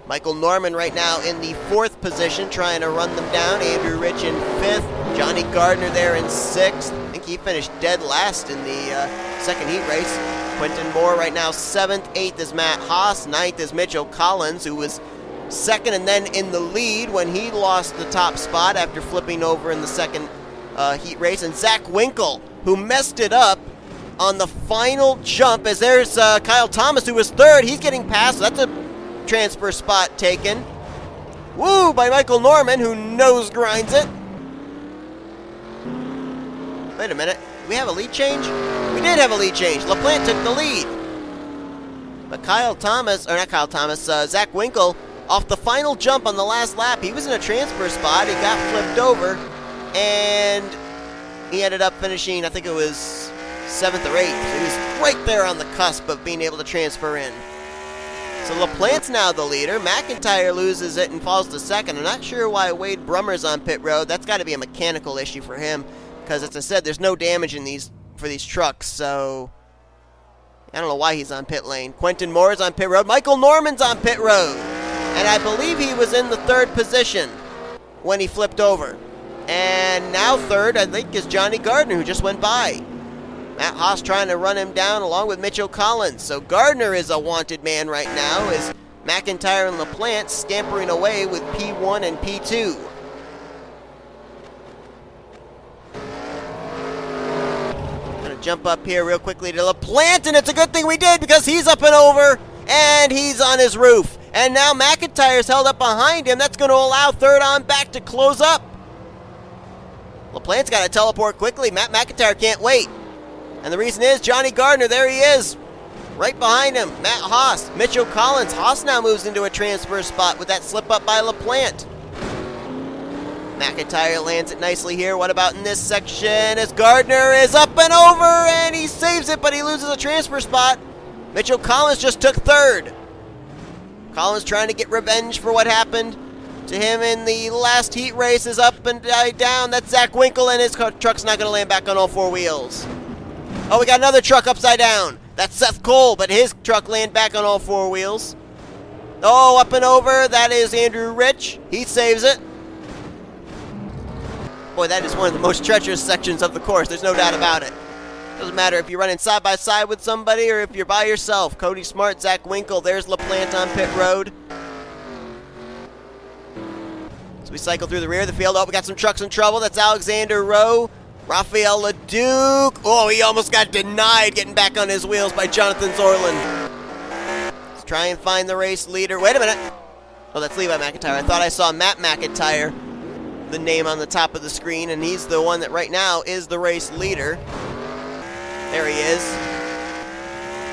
Michael Norman right now in the 4th position, trying to run them down. Andrew Rich in 5th. Jonny Gardner there in 6th. I think he finished dead last in the second heat race. Quentin Moore right now 7th. 8th is Matt Haas. 9th is Mitchell Collins, who was 2nd and then in the lead when he lost the top spot after flipping over in the second heat race. And Zack Winkle, who messed it up on the final jump, as there's Kyle Thomas, who was 3rd. He's getting past. So that's a transfer spot taken. Woo, by Michael Norman, who nose grinds it. Wait a minute. Do we have a lead change? We did have a lead change. LaPlante took the lead. But Zack Winkle, off the final jump on the last lap, he was in a transfer spot. He got flipped over, and he ended up finishing, I think it was 7th or 8th. So he was right there on the cusp of being able to transfer in. So LaPlante's now the leader. McIntyre loses it and falls to 2nd. I'm not sure why Wade Brommer's on pit road. That's got to be a mechanical issue for him, because as I said, there's no damage in for these trucks, so I don't know why he's on pit lane. Quentin Moore's on pit road. Michael Norman's on pit road, and I believe he was in the 3rd position when he flipped over. And now 3rd, I think, is Jonny Gardner, who just went by. Matt Haas trying to run him down along with Mitchell Collins. So Gardner is a wanted man right now as McIntyre and LaPlante scampering away with P1 and P2. Gonna jump up here real quickly to LaPlante, and it's a good thing we did because he's up and over and he's on his roof. And now McIntyre's held up behind him. That's going to allow 3rd on back to close up. LaPlante's got to teleport quickly. Matt McIntyre can't wait. And the reason is Jonny Gardner, there he is, right behind him. Matt Haas, Mitchell Collins. Haas now moves into a transfer spot with that slip up by LaPlante. McIntyre lands it nicely here. What about in this section as Gardner is up and over and he saves it, but he loses a transfer spot. Mitchell Collins just took 3rd. Collins trying to get revenge for what happened to him in the last heat race is up and down. That's Zack Winkle, and his truck's not going to land back on all 4 wheels. Oh, we got another truck upside down. That's Seth Cole, but his truck landed back on all 4 wheels. Oh, up and over. That is Andrew Rich. He saves it. Boy, that is one of the most treacherous sections of the course. There's no doubt about it. Doesn't matter if you're running side by side with somebody or if you're by yourself. Cody Smart, Zack Winkle. There's LaPlante on pit road. So we cycle through the rear of the field. Oh, we got some trucks in trouble. That's Alexander Rowe. Rafael LeDuc. Oh, he almost got denied getting back on his wheels by Jonathan Zorlin. Let's try and find the race leader. Wait a minute. Oh, that's Levi McIntyre. I thought I saw Matt McIntyre, the name on the top of the screen, and he's the one that right now is the race leader. There he is.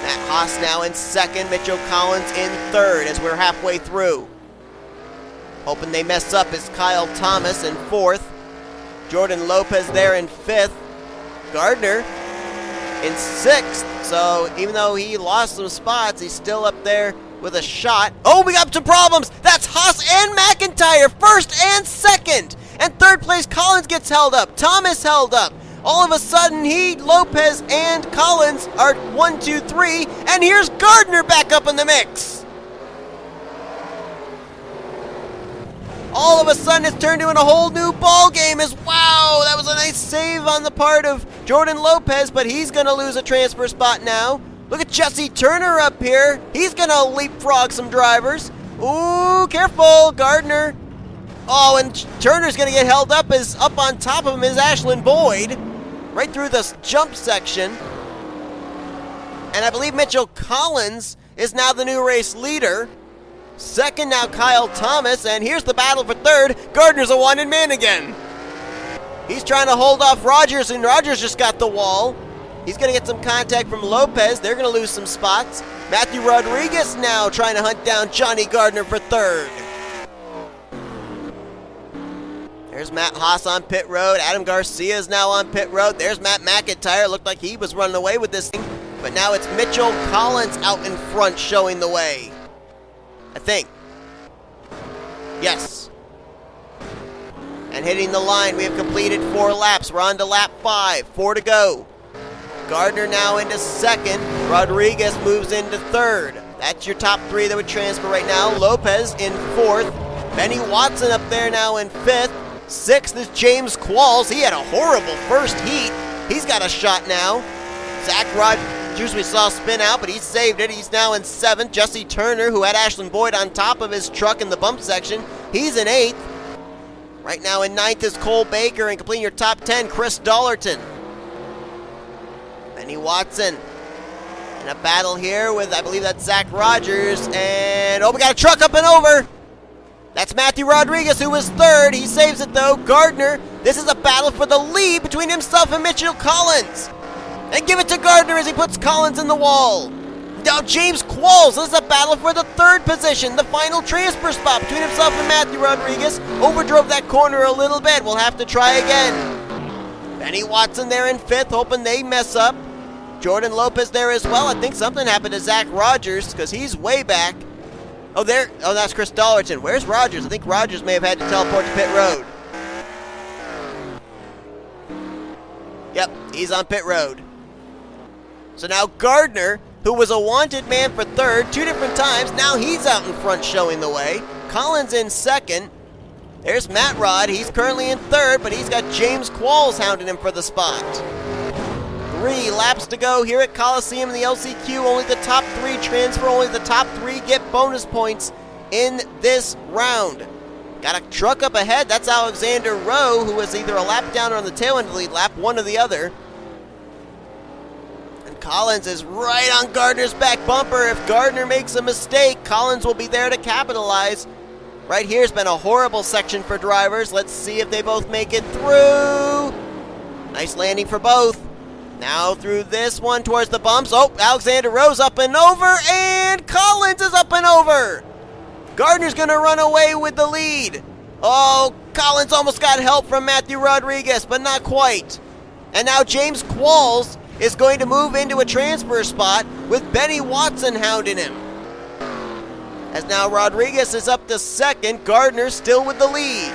Matt Haas now in 2nd. Mitchell Collins in 3rd as we're halfway through. Hoping they mess up is Kyle Thomas in 4th. Jordan Lopez there in 5th. Gardner in 6th. So even though he lost some spots, he's still up there with a shot. Oh, we got some problems. That's Haas and McIntyre, 1st and 2nd. And 3rd place, Collins gets held up. Thomas held up. All of a sudden, Lopez, and Collins are 1, 2, 3. And here's Gardner back up in the mix. All of a sudden, it's turned into a whole new ball game. Wow, that was a nice nice save on the part of Jordan Lopes, but he's going to lose a transfer spot now. Look at Jesse Turner up here. He's going to leapfrog some drivers. Ooh, careful, Gardner. Oh, and Turner's going to get held up as up on top of him is Ashlin Boyd. Right through this jump section. And I believe Mitchell Collins is now the new race leader. Second now Kyle Thomas, and here's the battle for third. Gardner's a wanted man again. He's trying to hold off Rogers, and Rogers just got the wall. He's going to get some contact from Lopes. They're going to lose some spots. Matthew Rodriguez now trying to hunt down Jonny Gardner for third. There's Matt Haas on pit road. Adam Garcia is now on pit road. There's Matt McIntyre. Looked like he was running away with this thing. But now it's Mitchell Collins out in front showing the way. I think. Yes. And hitting the line, we have completed 4 laps. We're on to lap 5. 4 to go. Gardner now into second. Rodriguez moves into third. That's your top 3 that would transfer right now. Lopes in 4th. Benny Watson up there now in 5th. 6th is James Qualls. He had a horrible first heat. He's got a shot now. Zach Rogers we saw spin out, but he saved it. He's now in 7th. Jesse Turner, who had Ashlin Boyd on top of his truck in the bump section, he's in 8th. Right now in 9th is Cole Baker, and completing your top 10, Chris Dollerton. Benny Watson in a battle here with, I believe that's Zach Rogers, and oh, we got a truck up and over. That's Matthew Rodriguez, who was 3rd. He saves it though. Gardner, this is a battle for the lead between himself and Mitchell Collins. And give it to Gardner as he puts Collins in the wall. Now James Qualls, this is a battle for the 3rd position, the final transfer spot between himself and Matthew Rodriguez. Overdrove that corner a little bit. We'll have to try again. Benny Watson there in 5th, hoping they mess up. Jordan Lopes there as well. I think something happened to Zach Rogers because he's way back. Oh, that's Chris Dollerton. Where's Rogers? I think Rogers may have had to teleport to pit road. Yep, he's on pit road. So now Gardner, who was a wanted man for 3rd 2 different times, now he's out in front showing the way. Collins in 2nd. There's Matt Rod. He's currently in 3rd, but he's got James Qualls hounding him for the spot. 3 laps to go here at Coliseum in the LCQ. Only the top 3 transfer. Only the top 3 get bonus points in this round. Got a truck up ahead. That's Alexander Rowe, who was either a lap down or on the tail end of the lead lap, one or the other. Collins is right on Gardner's back bumper. If Gardner makes a mistake, Collins will be there to capitalize. Right here's been a horrible section for drivers. Let's see if they both make it through. Nice landing for both. Now through this one towards the bumps. Oh, Alexander Rowe's up and over, and Collins is up and over. Gardner's going to run away with the lead. Oh, Collins almost got help from Matthew Rodriguez, but not quite. And now James Qualls is going to move into a transfer spot with Benny Watson hounding him. As now Rodriguez is up to 2nd, Gardner still with the lead.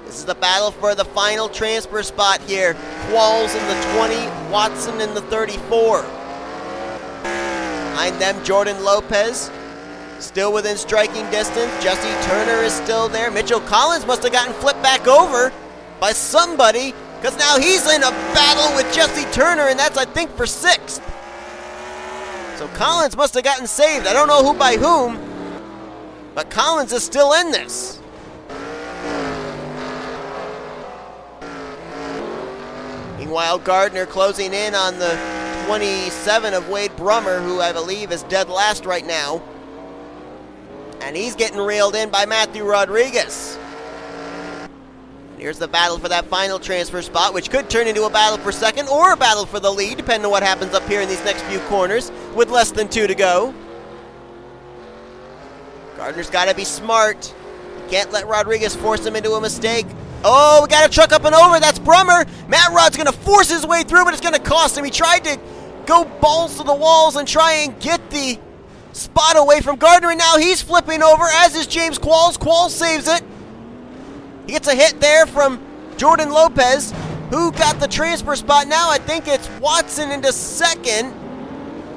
This is the battle for the final transfer spot here. Qualls in the 20, Watson in the 34. Behind them, Jordan Lopes, still within striking distance. Jesse Turner is still there. Mitchell Collins must have gotten flipped back over by somebody, because now he's in a battle with Jesse Turner, and that's, I think, for 6th. So Collins must have gotten saved. I don't know who by whom, but Collins is still in this. Meanwhile, Gardner closing in on the 27 of Wade Brommer, who I believe is dead last right now. And he's getting reeled in by Matthew Rodriguez. Here's the battle for that final transfer spot, which could turn into a battle for 2nd or a battle for the lead, depending on what happens up here in these next few corners, with less than 2 to go. Gardner's got to be smart. You can't let Rodriguez force him into a mistake. Oh, we got a truck up and over. That's Brommer. Matt Rod's going to force his way through, but it's going to cost him. He tried to go balls to the walls and try and get the spot away from Gardner, and now he's flipping over, as is James Qualls. Qualls saves it. He gets a hit there from Jordan Lopes, who got the transfer spot. Now I think it's Watson into 2nd,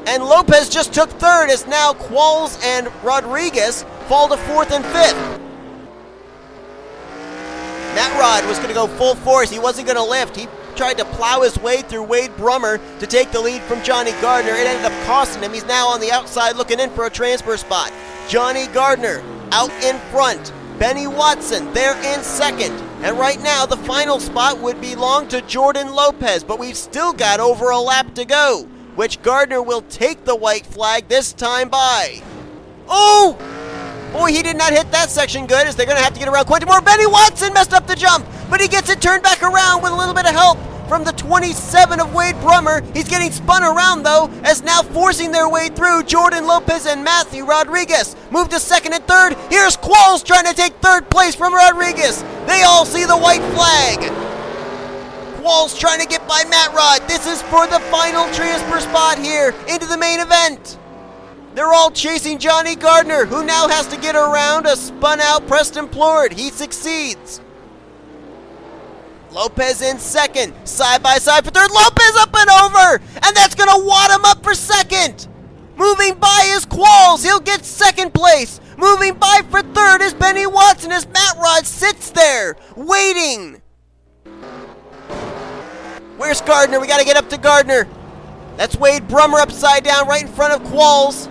and Lopes just took 3rd, as now Qualls and Rodriguez fall to 4th and 5th. Matt Rod was going to go full force. He wasn't going to lift. He tried to plow his way through Wade Brommer to take the lead from Jonny Gardner. It ended up costing him. He's now on the outside looking in for a transfer spot. Jonny Gardner out in front. Benny Watson there in second. And right now the final spot would belong to Jordan Lopes, but we've still got over a lap to go, which Gardner will take the white flag this time by. Oh! Boy, he did not hit that section good, as they're going to have to get around quite more. Benny Watson messed up the jump, but he gets it turned back around with a little bit of help from the 27 of Wade Brommer. He's getting spun around, though, as now forcing their way through Jordan Lopes and Matthew Rodriguez. Move to second and third. Here's Qualls trying to take third place from Rodriguez. They all see the white flag. Qualls trying to get by Matt Rod. This is for the final transfer spot here into the main event. They're all chasing Jonny Gardner, who now has to get around a spun-out Preston Plord. He succeeds. Lopes in second, side by side for third. Lopes up and over, and that's going to wad him up for second. Moving by is Qualls. He'll get second place. Moving by for third is Benny Watson as Matt Rod sits there, waiting. Where's Gardner? We got to get up to Gardner. That's Wade Brommer upside down right in front of Qualls.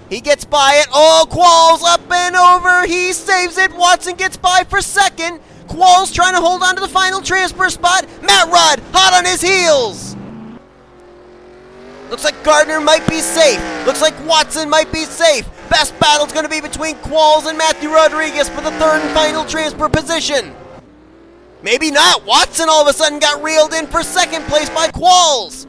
He gets by it. Oh, Qualls up and over. He saves it. Watson gets by for second. Qualls trying to hold on to the final transfer spot. Matt Rod hot on his heels. Looks like Gardner might be safe. Looks like Watson might be safe. Best battle's going to be between Qualls and Matthew Rodriguez for the third and final transfer position. Maybe not. Watson all of a sudden got reeled in for second place by Qualls.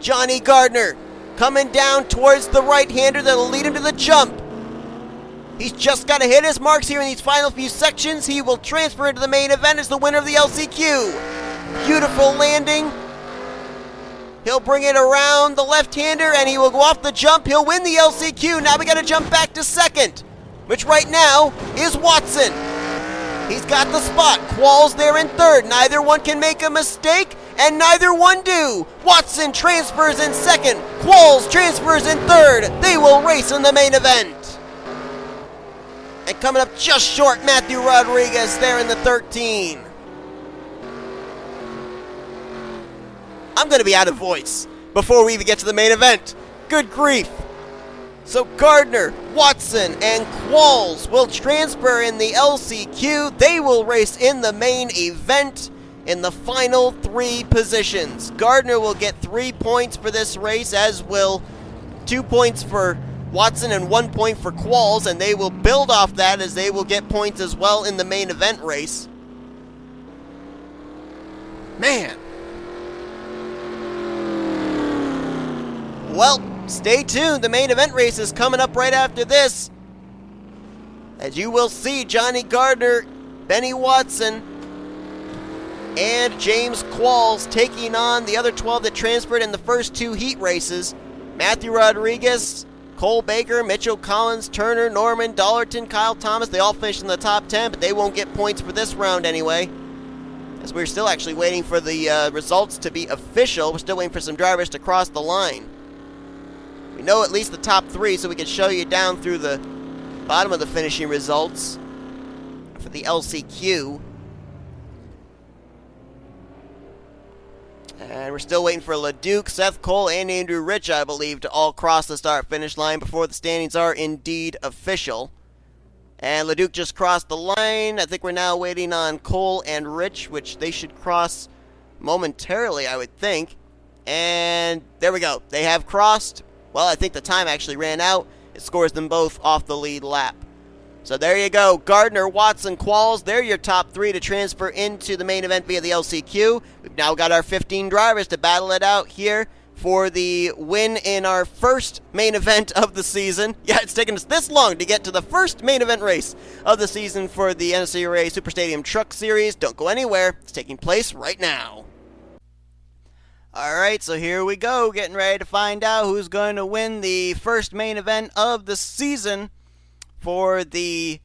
Jonny Gardner coming down towards the right-hander that'll lead him to the jump. He's just got to hit his marks here in these final few sections. He will transfer into the main event as the winner of the LCQ. Beautiful landing. He'll bring it around the left-hander, and he will go off the jump. He'll win the LCQ. Now we got to jump back to second, which right now is Watson. He's got the spot. Qualls there in third. Neither one can make a mistake, and neither one do. Watson transfers in second. Qualls transfers in third. They will race in the main event. And coming up just short, Matthew Rodriguez there in the 13. I'm going to be out of voice before we even get to the main event. Good grief. So Gardner, Watson, and Qualls will transfer in the LCQ. They will race in the main event in the final three positions. Gardner will get 3 points for this race, as will 2 points for Watson and 1 point for Qualls, and they will build off that as they will get points as well in the main event race. Man. Well, stay tuned. The main event race is coming up right after this. As you will see, Jonny Gardner, Benny Watson, and James Qualls taking on the other 12 that transferred in the first two heat races. Matthew Rodriguez, Cole Baker, Mitchell Collins, Turner, Norman, Dollerton, Kyle Thomas, they all finished in the top 10, but they won't get points for this round anyway, as we're still actually waiting for the results to be official. We're still waiting for some drivers to cross the line. We know at least the top three, so we can show you down through the bottom of the finishing results for the LCQ. And we're still waiting for LeDuc, Seth Cole, and Andrew Rich, I believe, to all cross the start-finish line before the standings are indeed official. And LeDuc just crossed the line. I think we're now waiting on Cole and Rich, which they should cross momentarily, I would think. And there we go. They have crossed. Well, I think the time actually ran out. It scores them both off the lead lap. So there you go. Gardner, Watson, Qualls, they're your top three to transfer into the main event via the LCQ. We've now got our 15 drivers to battle it out here for the win in our first main event of the season. Yeah, it's taken us this long to get to the first main event race of the season for the NNSCRA Super Stadium Truck Series. Don't go anywhere. It's taking place right now. Alright, so here we go, getting ready to find out who's going to win the first main event of the season for the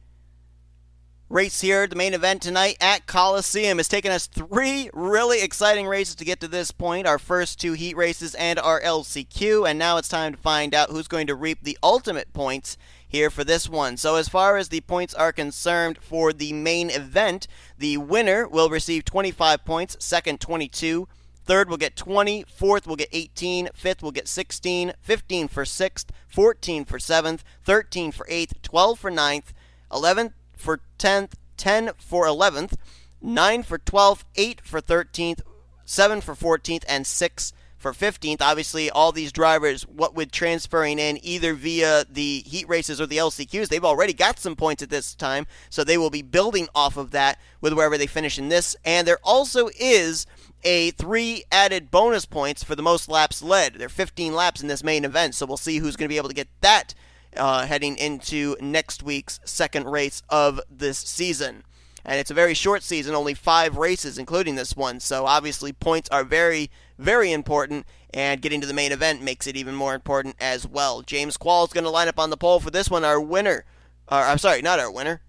race here. The main event tonight at Coliseum. It's taken us 3 really exciting races to get to this point. Our first 2 heat races and our LCQ, and now it's time to find out who's going to reap the ultimate points here for this one. So as far as the points are concerned for the main event, the winner will receive 25 points, second 22, third will get 20, fourth will get 18, fifth will get 16, 15 for sixth, 14 for seventh, 13 for eighth, 12 for ninth, 11 for 10th, 10 for 11th, 9 for 12th, 8 for 13th, 7 for 14th, and 6 for 15th. Obviously, all these drivers, what with transferring in either via the heat races or the LCQs, they've already got some points at this time, so they will be building off of that with wherever they finish in this. And there also is a 3 added bonus points for the most laps led. There are 15 laps in this main event, so we'll see who's going to be able to get that heading into next week's second race of this season. And it's a very short season, only 5 races, including this one. So obviously points are very, very important, and getting to the main event makes it even more important as well. James Qualls is going to line up on the pole for this one. Our winner, I'm sorry, not our winner,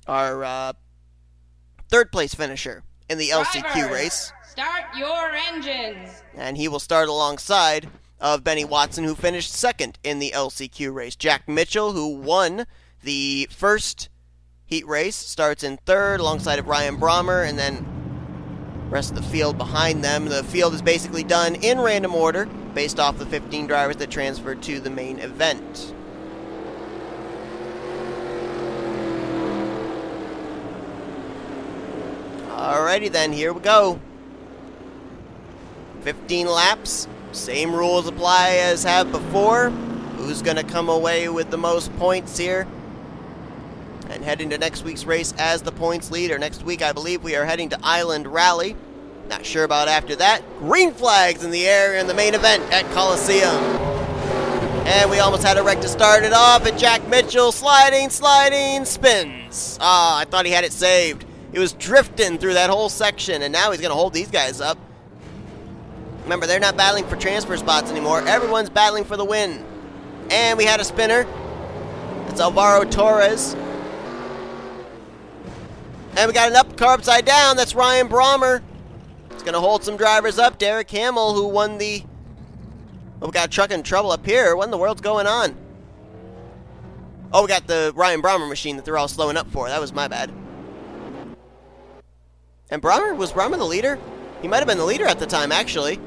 our third place finisher in the LCQ race. Start your engines. And he will start alongside of Benny Watson, who finished second in the LCQ race. Jack Mitchell, who won the first heat race, starts in third alongside of Ryan Brommer, and then rest of the field behind them. The field is basically done in random order based off the 15 drivers that transferred to the main event. Alrighty then, here we go. 15 laps, same rules apply as have before. Who's going to come away with the most points here and head into next week's race as the points leader? Next week, I believe, we are heading to Island Rally. Not sure about after that. Green flags in the air in the main event at Coliseum. And we almost had a wreck to start it off, and Jack Mitchell sliding, spins. I thought he had it saved. He was drifting through that whole section, and now he's going to hold these guys up. Remember, they're not battling for transfer spots anymore. Everyone's battling for the win. And we had a spinner. It's Alvaro Torres. And we got an up car upside down. That's Ryan Brommer. It's going to hold some drivers up. Derek Hamill, who won the... Oh, we got a truck in trouble up here. What in the world's going on? Oh, we got the Ryan Brommer machine that they're all slowing up for. That was my bad. And Brommer? Was Brommer the leader? He might have been the leader at the time, actually.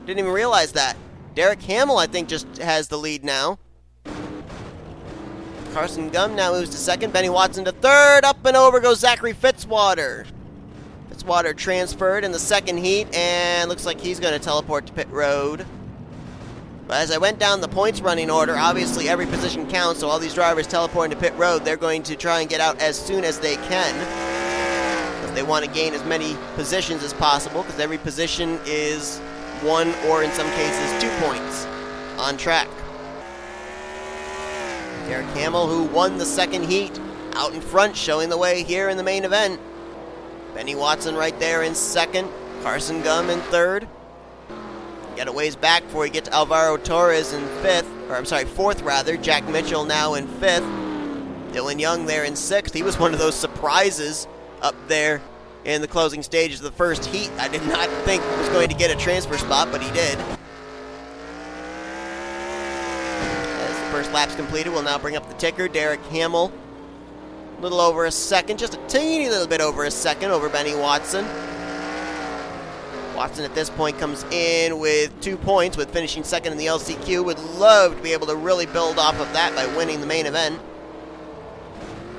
Didn't even realize that. Derek Hamill, I think, just has the lead now. Karson Gum now moves to second. Benny Watson to third. Up and over goes Zachary Fitwater. Fitwater transferred in the second heat, and looks like he's going to teleport to pit road. But as I went down the points running order, obviously every position counts, so all these drivers teleporting to pit road, they're going to try and get out as soon as they can. If they want to gain as many positions as possible, because every position is 1 or in some cases 2 points on track. Derek Hamill, who won the second heat, out in front, showing the way here in the main event. Benny Watson right there in second. Karson Gum in third. Got a ways back before we get to Alvaro Torres in fourth rather. Jack Mitchell now in fifth. Dillon Young there in sixth. He was one of those surprises up there in the closing stages of the first heat. I did not think he was going to get a transfer spot, but he did. First lap's completed. We'll now bring up the ticker. Derek Hamill, a little over a second, just a teeny little bit over a second over Benny Watson. Watson at this point comes in with 2 points with finishing second in the LCQ. Would love to be able to really build off of that by winning the main event.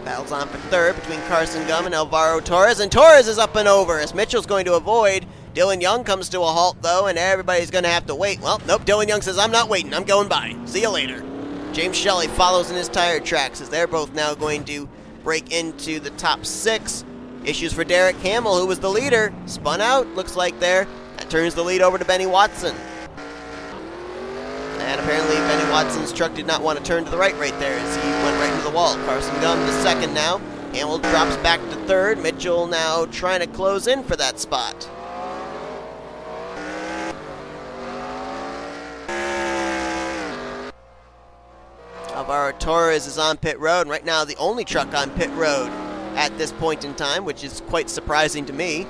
Battles on for third between Karson Gum and Alvaro Torres, and Torres is up and over as Mitchell's going to avoid. Dillon Young comes to a halt though, and everybody's going to have to wait. Well, nope, Dillon Young says, I'm not waiting, I'm going by. See you later. James Shelly follows in his tire tracks as they're both now going to break into the top 6. Issues for Derek Hamill, who was the leader. Spun out, looks like there. That turns the lead over to Benny Watson. And apparently Benny Watson's truck did not want to turn to the right there as he went right into the wall. Karson Gum to second now. Hamill drops back to third. Mitchell now trying to close in for that spot. Alvaro Torres is on pit road, and right now the only truck on pit road at this point in time, which is quite surprising to me.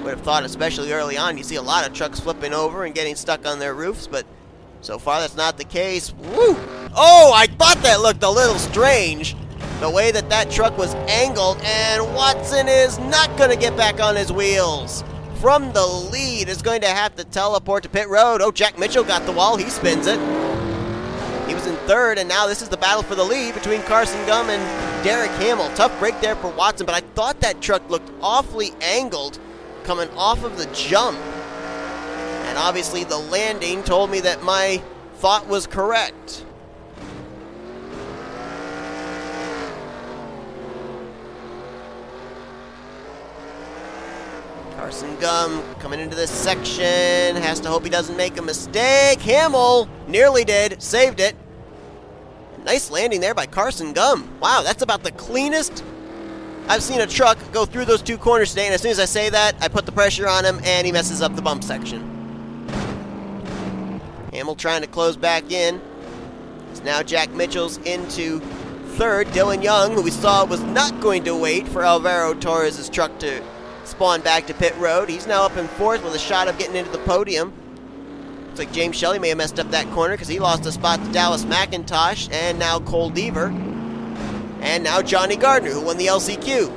Would have thought, especially early on, you see a lot of trucks flipping over and getting stuck on their roofs, but so far that's not the case. Woo! Oh, I thought that looked a little strange. The way that that truck was angled, and Watson is not going to get back on his wheels. From the lead is going to have to teleport to pit road. Oh, Jack Mitchell got the wall. He spins it. He was in third, and now this is the battle for the lead between Karson Gum and Derek Hamill. Tough break there for Watson, but I thought that truck looked awfully angled coming off of the jump. And obviously the landing told me that my thought was correct. Karson Gum coming into this section, has to hope he doesn't make a mistake. Hamill nearly did, saved it. Nice landing there by Karson Gum. Wow, that's about the cleanest I've seen a truck go through those two corners today, and as soon as I say that, I put the pressure on him, and he messes up the bump section. Hamill trying to close back in. It's now Jack Mitchell's into third. Dillon Young, who we saw was not going to wait for Alvaro Torres' truck to spawn back to pit road. He's now up in fourth with a shot of getting into the podium. Looks like James Shelly may have messed up that corner because he lost a spot to Dallas McIntosh, and now Cole Deaver. And now Jonny Gardner, who won the LCQ.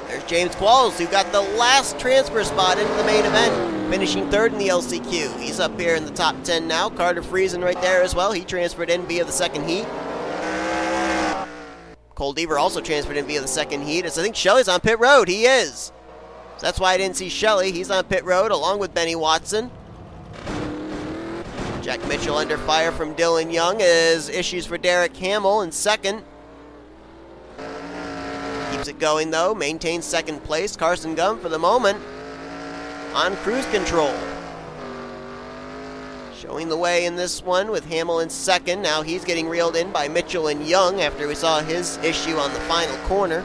There's James Qualls, who got the last transfer spot into the main event, finishing third in the LCQ. He's up here in the top 10 now. Friesen right there as well. He transferred in via the second heat. Cole Deaver also transferred in via the second heat. I think Shelly's on pit road. He is. So that's why I didn't see Shelly. He's on pit road along with Benny Watson. Jack Mitchell under fire from Dillon Young as issues for Derek Hamill in second. Keeps it going though, maintains second place. Karson Gum for the moment on cruise control. Showing the way in this one with Hamill in second. Now he's getting reeled in by Mitchell and Young after we saw his issue on the final corner.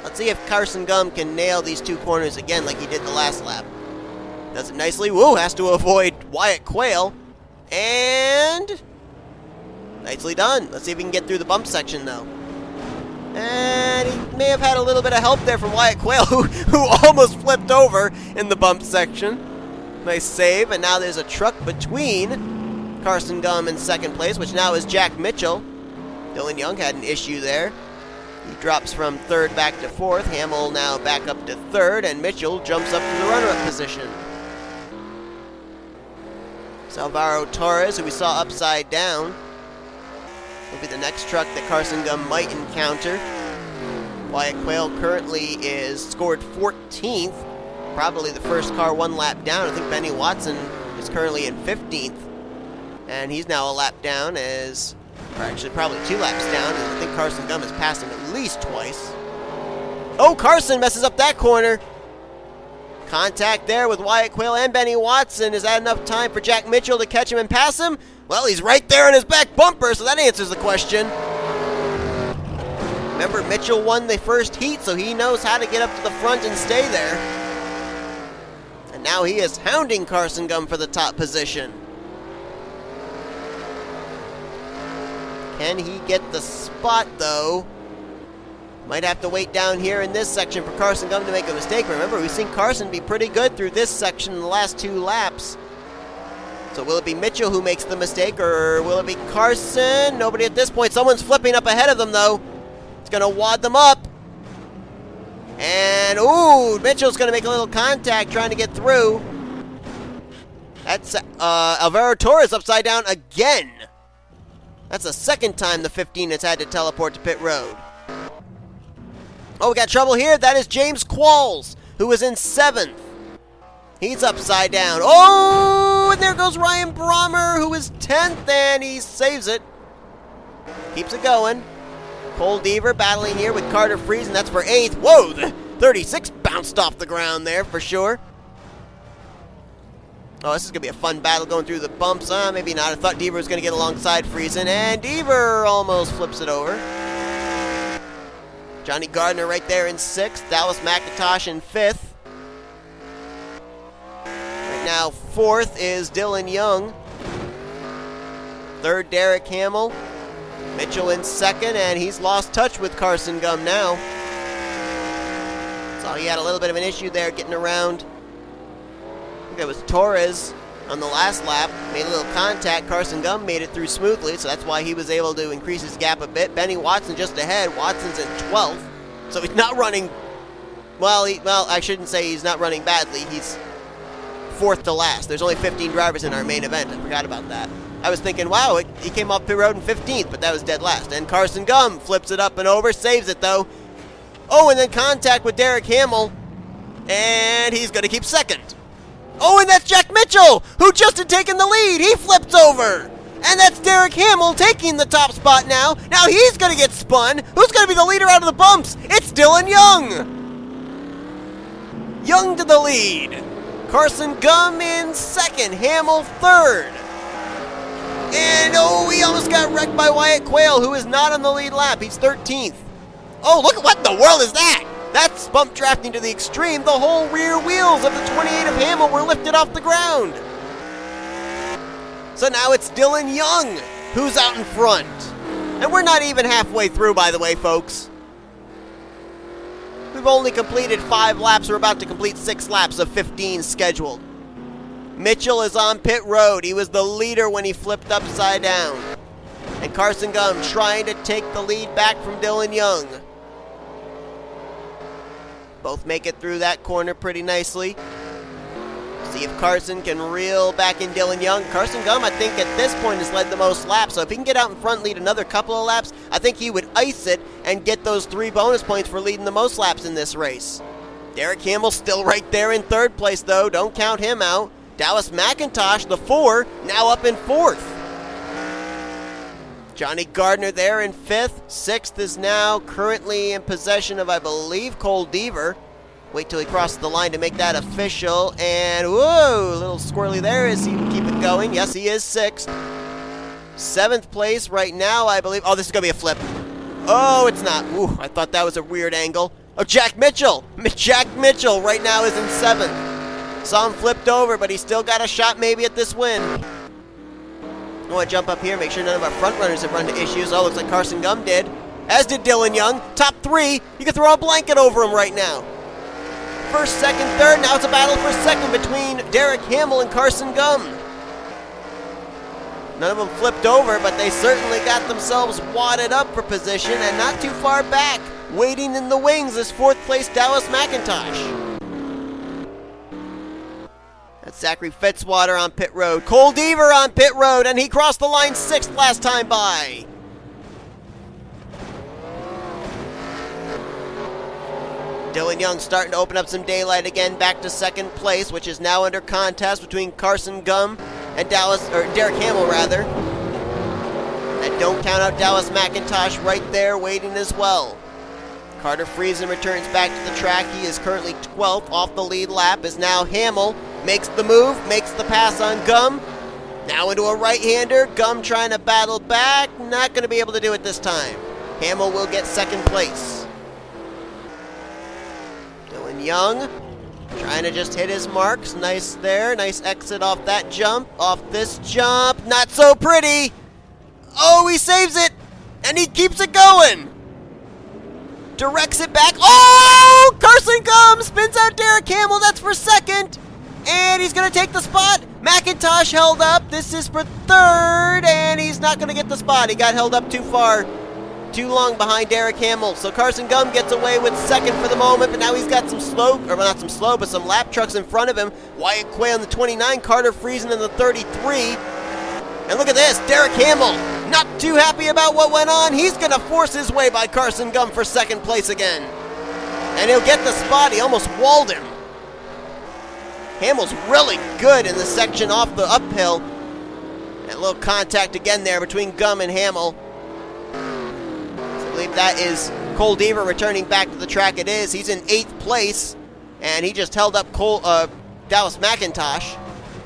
Let's see if Karson Gum can nail these two corners again like he did the last lap. Does it nicely. Woo, has to avoid Wyatt Quail. And nicely done. Let's see if we can get through the bump section though. And he may have had a little bit of help there from Wyatt Quail, who almost flipped over in the bump section. Nice save, and now there's a truck between Karson Gum in second place, which now is Jack Mitchell. Dillon Young had an issue there. He drops from third back to fourth. Hamill now back up to third, and Mitchell jumps up to the runner-up position. Alvaro Torres, who we saw upside down, will be the next truck that Karson Gum might encounter. Wyatt Quail currently is scored 14th. Probably the first car one lap down. I think Benny Watson is currently in 15th. And he's now a lap down or actually probably 2 laps down. And I think Karson Gum is passing at least twice. Oh, Karson messes up that corner. Contact there with Wyatt Quail and Benny Watson. Is that enough time for Jack Mitchell to catch him and pass him? Well, he's right there in his back bumper, so that answers the question. Remember, Mitchell won the first heat, so he knows how to get up to the front and stay there. And now he is hounding Karson Gum for the top position. Can he get the spot, though? Might have to wait down here in this section for Karson Gum to make a mistake. Remember, we've seen Karson be pretty good through this section in the last 2 laps. So will it be Mitchell who makes the mistake, or will it be Karson? Nobody at this point. Someone's flipping up ahead of them, though. It's going to wad them up. And, ooh, Mitchell's going to make a little contact trying to get through. That's Alvaro Torres upside down again. That's the second time the 15 has had to teleport to pit road. Oh, we got trouble here. That is James Qualls, who was in 7th. He's upside down. Oh, and there goes Ryan Brommer, who is 10th, and he saves it. Keeps it going. Cole Deaver battling here with Carter Friesen. That's for 8th. Whoa, the 36 bounced off the ground there for sure. Oh, this is going to be a fun battle going through the bumps. Maybe not. I thought Deaver was going to get alongside Friesen, and Deaver almost flips it over. Jonny Gardner right there in 6th. Dallas McIntosh in 5th. Right now, 4th is Dillon Young. 3rd, Derek Hamill. Mitchell in 2nd, and he's lost touch with Karson Gum now. So he had a little bit of an issue there getting around. I think that was Torres on the last lap. Made a little contact. Karson Gum made it through smoothly, so that's why he was able to increase his gap a bit. Benny Watson just ahead. Watson's in 12th, so he's not running, well, I shouldn't say he's not running badly. He's 4th to last. There's only 15 drivers in our main event. I forgot about that. I was thinking, wow, he came off pit road in 15th, but that was dead last. And Karson Gum flips it up and over, saves it though. Oh, and then contact with Derek Hamill, and he's going to keep 2nd. Oh, and that's Jack Mitchell, who just had taken the lead. He flips over. And that's Derek Hamill taking the top spot now. Now he's going to get spun. Who's going to be the leader out of the bumps? It's Dillon Young. Young to the lead. Karson Gum in 2nd. Hamill 3rd. And oh, he almost got wrecked by Wyatt Quail, who is not on the lead lap. He's 13th. Oh, look at what in the world is that? That's bump drafting to the extreme. The whole rear wheels of the 28 of Hamill were lifted off the ground. So now it's Dillon Young who's out in front. And we're not even halfway through, by the way, folks. We've only completed 5 laps. We're about to complete 6 laps of 15 scheduled. Mitchell is on pit road. He was the leader when he flipped upside down. And Karson Gum trying to take the lead back from Dillon Young. Both make it through that corner pretty nicely. See if Karson can reel back in Dillon Young. Karson Gum, I think, at this point has led the most laps. So if he can get out in front, lead another couple of laps, I think he would ice it and get those 3 bonus points for leading the most laps in this race. Derek Hamill still right there in 3rd place, though. Don't count him out. Dallas McIntosh, the 4, now up in 4th. Jonny Gardner there in 5th. 6th is now currently in possession of, I believe, Cole Deaver. Wait till he crosses the line to make that official. And, whoa, a little squirrely there. Is he keep it going? Yes, he is 6th. 7th place right now, I believe. Oh, this is going to be a flip. Oh, it's not. Ooh, I thought that was a weird angle. Oh, Jack Mitchell. Jack Mitchell right now is in 7th. Saw him flipped over, but he's still got a shot maybe at this win. I want to jump up here, make sure none of our front runners have run into issues. Oh, looks like Karson Gum did. As did Dillon Young. Top 3. You can throw a blanket over him right now. 1st, 2nd, 3rd. Now it's a battle for 2nd between Derek Hamill and Karson Gum. None of them flipped over, but they certainly got themselves wadded up for position and not too far back. Waiting in the wings is 4th place Dallas McIntosh. That's Zachary Fitwater on pit road. Cole Deaver on pit road, and he crossed the line 6th last time by. Dillon Young starting to open up some daylight again, back to 2nd place, which is now under contest between Karson Gum and Derek Hamill, rather. And don't count out Dallas McIntosh right there waiting as well. Carter Friesen returns back to the track. He is currently 12th off the lead lap, as now Hamill makes the move, makes the pass on Gum. Now into a right-hander. Gum trying to battle back. Not going to be able to do it this time. Hamill will get 2nd place. Dillon Young trying to just hit his marks. Nice there. Nice exit off that jump. Off this jump. Not so pretty. Oh, he saves it. And he keeps it going. Directs it back. Oh! Karson Gum spins out Derek Hamill. That's for 2nd. And he's going to take the spot. McIntosh held up. This is for 3rd. And he's not going to get the spot. He got held up too far. Too long behind Derek Hamill. So Karson Gum gets away with 2nd for the moment. But now he's got some slow, or not some slow, but some lap trucks in front of him. Wyatt Quail in the 29. Carter Friesen in the 33. And look at this. Derek Hamill not too happy about what went on. He's going to force his way by Karson Gum for 2nd place again. And he'll get the spot. He almost walled him. Hamill's really good in the section off the uphill. And a little contact again there between Gum and Hamill. So I believe that is Cole Deaver returning back to the track. It is. He's in 8th place. And he just held up Dallas McIntosh.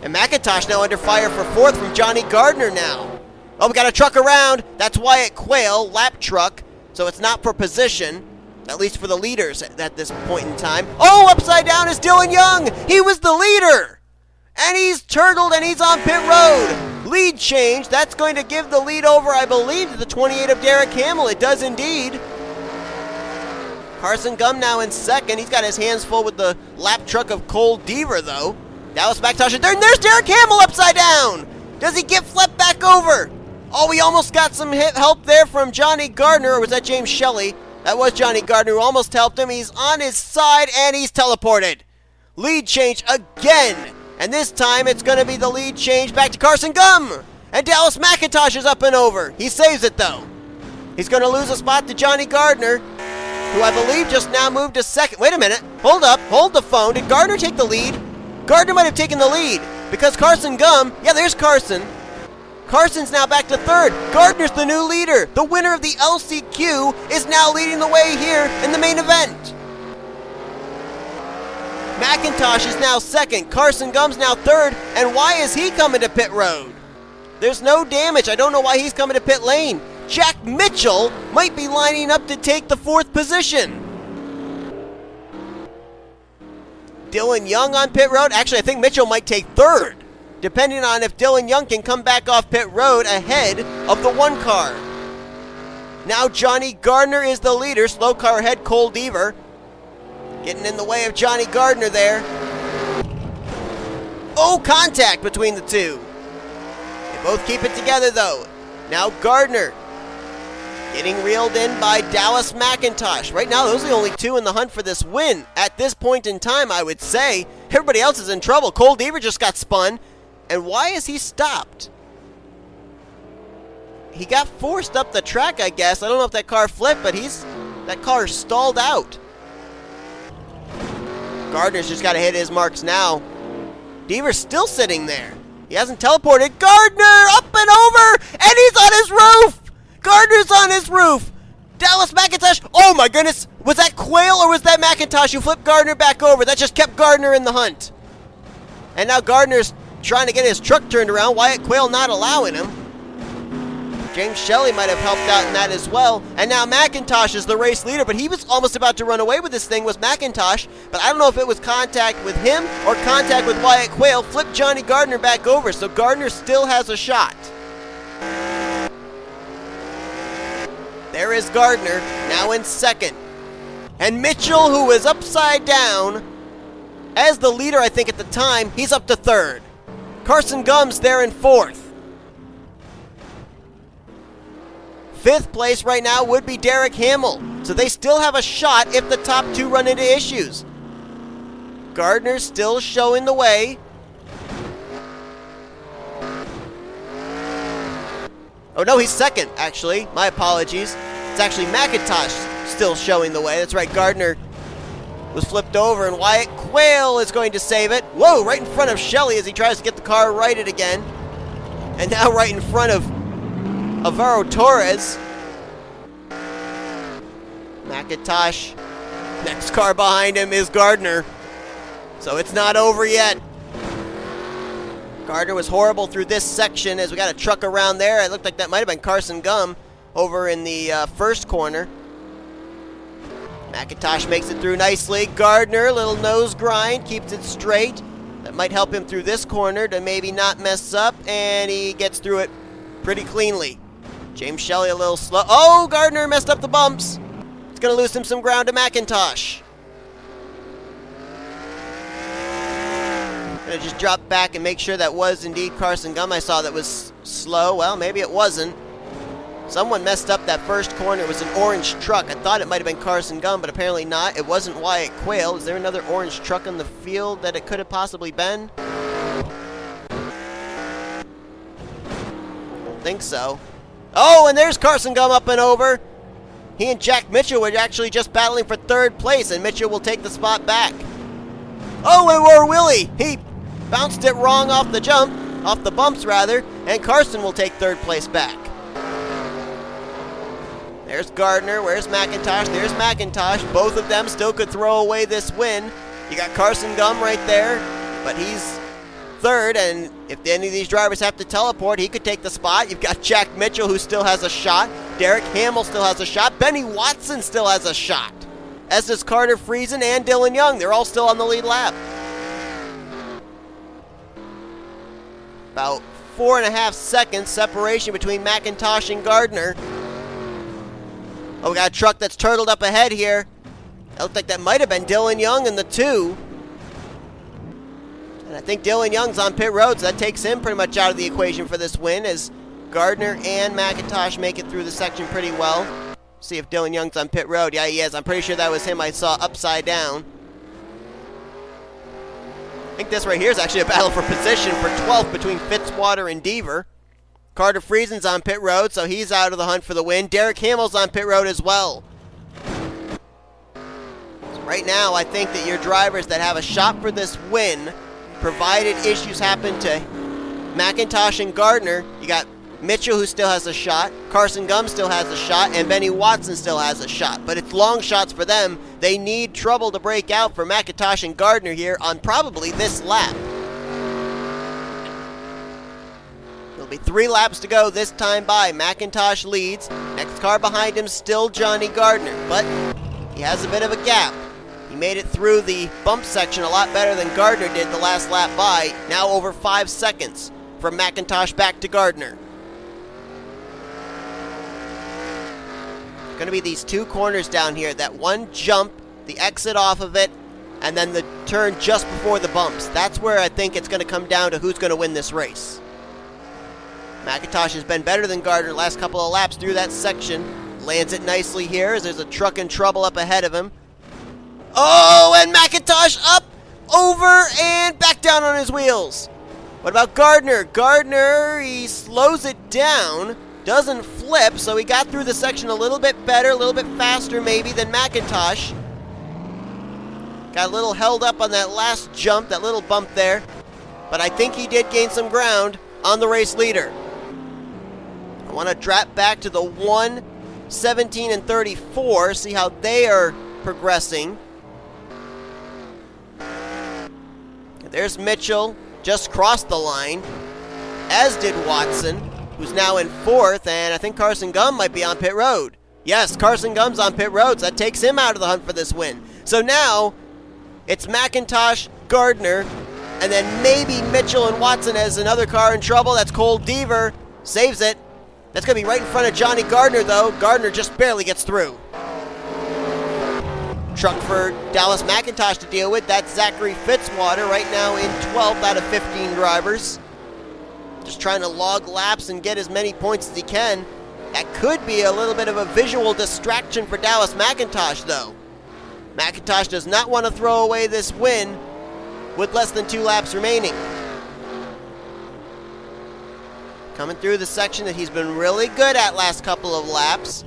And McIntosh now under fire for 4th from Jonny Gardner now. Oh, we got a truck around. That's Wyatt Quail, lap truck. So it's not for position. At least for the leaders at this point in time. Oh, upside down is Dillon Young. He was the leader. And he's turtled and he's on pit road. Lead change. That's going to give the lead over, I believe, to the 28 of Derek Hamill. It does indeed. Karson Gum now in 2nd. He's got his hands full with the lap truck of Cole Deaver, though. Dallas McIntosh is there, and there's Derek Hamill upside down. Does he get flipped back over? Oh, we almost got some help there from Jonny Gardner, or was that James Shelly? That was Jonny Gardner who almost helped him. He's on his side, and he's teleported. Lead change again, and this time it's going to be the lead change back to Karson Gum. And Dallas McIntosh is up and over. He saves it, though. He's going to lose a spot to Jonny Gardner, who I believe just now moved to second. Wait a minute. Hold up. Hold the phone. Did Gardner take the lead? Gardner might have taken the lead because Karson Gum, yeah, there's Karson. Carson's now back to third. Gardner's the new leader. The winner of the LCQ is now leading the way here in the main event. McIntosh is now second. Karson Gum's now third. And why is he coming to pit road? There's no damage. I don't know why he's coming to pit lane. Jack Mitchell might be lining up to take the fourth position. Dillon Young on pit road. Actually, I think Mitchell might take third, depending on if Dillon Young can come back off pit road ahead of the one car. Now Jonny Gardner is the leader. Slow car ahead, Deaver. Getting in the way of Jonny Gardner there. Oh, contact between the two. They both keep it together, though. Now Gardner getting reeled in by Dallas McIntosh. Right now, those are the only two in the hunt for this win. At this point in time, I would say everybody else is in trouble. Deaver just got spun. And why is he stopped? He got forced up the track, I guess. I don't know if that car flipped, but that car stalled out. Gardner's just got to hit his marks now. Deaver's still sitting there. He hasn't teleported. Gardner up and over, and he's on his roof. Gardner's on his roof. Dallas McIntosh. Oh my goodness. Was that Quail or was that McIntosh who flipped Gardner back over? That just kept Gardner in the hunt. And now Gardner's trying to get his truck turned around. Wyatt Quail not allowing him. James Shelly might have helped out in that as well. And now McIntosh is the race leader, but he was almost about to run away with this thing, was McIntosh. But I don't know if it was contact with him or contact with Wyatt Quail. Flipped Jonny Gardner back over, so Gardner still has a shot. There is Gardner, now in second. And Mitchell, who was upside down as the leader, I think, at the time, he's up to third. Karson Gum's there in fourth. Fifth place right now would be Derek Hamill, so they still have a shot if the top two run into issues. Gardner's still showing the way. Oh no, he's second, actually. My apologies. It's actually McIntosh still showing the way. That's right, Gardner was flipped over, and Wyatt Quail is going to save it. Whoa, right in front of Shelly as he tries to get the car righted again. And now right in front of Alvaro Torres. McIntosh. Next car behind him is Gardner. So it's not over yet. Gardner was horrible through this section as we got a truck around there. It looked like that might have been Karson Gum over in the first corner. McIntosh makes it through nicely. Gardner, little nose grind, keeps it straight. That might help him through this corner to maybe not mess up, and he gets through it pretty cleanly. James Shelly a little slow. Oh, Gardner messed up the bumps. It's going to lose him some ground to McIntosh. Going to just drop back and make sure that was indeed Karson Gum. I saw that was slow. Well, maybe it wasn't. Someone messed up that first corner. It was an orange truck. I thought it might have been Karson Gum, but apparently not. It wasn't Wyatt Quail. Is there another orange truck on the field that it could have possibly been? I don't think so. Oh, and there's Karson Gum up and over. He and Jack Mitchell were actually just battling for third place, and Mitchell will take the spot back. Oh, and where Willie? He bounced it wrong off the jump, off the bumps rather, and Karson will take third place back. There's Gardner. Where's McIntosh? There's McIntosh. Both of them still could throw away this win. You got Karson Gum right there, but he's third, and if any of these drivers have to teleport, he could take the spot. You've got Jack Mitchell, who still has a shot. Derek Hamill still has a shot. Benny Watson still has a shot. As does Carter Friesen and Dillon Young. They're all still on the lead lap. About 4.5 seconds separation between McIntosh and Gardner. Oh, we got a truck that's turtled up ahead here. That looked like that might have been Dillon Young in the two. And I think Dillon Young's on pit road, so that takes him pretty much out of the equation for this win, as Gardner and McIntosh make it through the section pretty well. See if Dillon Young's on pit road. Yeah, he is. I'm pretty sure that was him I saw upside down. I think this right here is actually a battle for position for 12th between Fitwater and Deaver. Carter Friesen's on pit road, so he's out of the hunt for the win. Derek Hamill's on pit road as well. So right now, I think that your drivers that have a shot for this win, provided issues happen to McIntosh and Gardner, you got Mitchell, who still has a shot, Karson Gum still has a shot, and Benny Watson still has a shot. But it's long shots for them. They need trouble to break out for McIntosh and Gardner here on probably this lap. There'll be 3 laps to go this time by. McIntosh leads. Next car behind him still Jonny Gardner, but he has a bit of a gap. He made it through the bump section a lot better than Gardner did the last lap by. Now over 5 seconds from McIntosh back to Gardner. Going to be these 2 corners down here. That one jump, the exit off of it, and then the turn just before the bumps. That's where I think it's going to come down to who's going to win this race. McIntosh has been better than Gardner the last couple of laps through that section. Lands it nicely here as there's a truck in trouble up ahead of him. Oh, and McIntosh up, over, and back down on his wheels. What about Gardner? Gardner, he slows it down. Doesn't flip, so he got through the section a little bit better, a little bit faster maybe than McIntosh. Got a little held up on that last jump, that little bump there. But I think he did gain some ground on the race leader. I want to drop back to the 1, 17, and 34, see how they are progressing. There's Mitchell, just crossed the line, as did Watson, who's now in 4th, and I think Karson Gum might be on pit road. Yes, Karson Gum's on pit road, so that takes him out of the hunt for this win. So now, it's McIntosh, Gardner, and then maybe Mitchell and Watson as another car in trouble. That's Cole Deaver, saves it. That's going to be right in front of Jonny Gardner, though. Gardner just barely gets through. Truck for Dallas McIntosh to deal with. That's Zachary Fitwater, right now in 12th out of 15 drivers. Just trying to log laps and get as many points as he can. That could be a little bit of a visual distraction for Dallas McIntosh, though. McIntosh does not want to throw away this win with less than 2 laps remaining. Coming through the section that he's been really good at last couple of laps.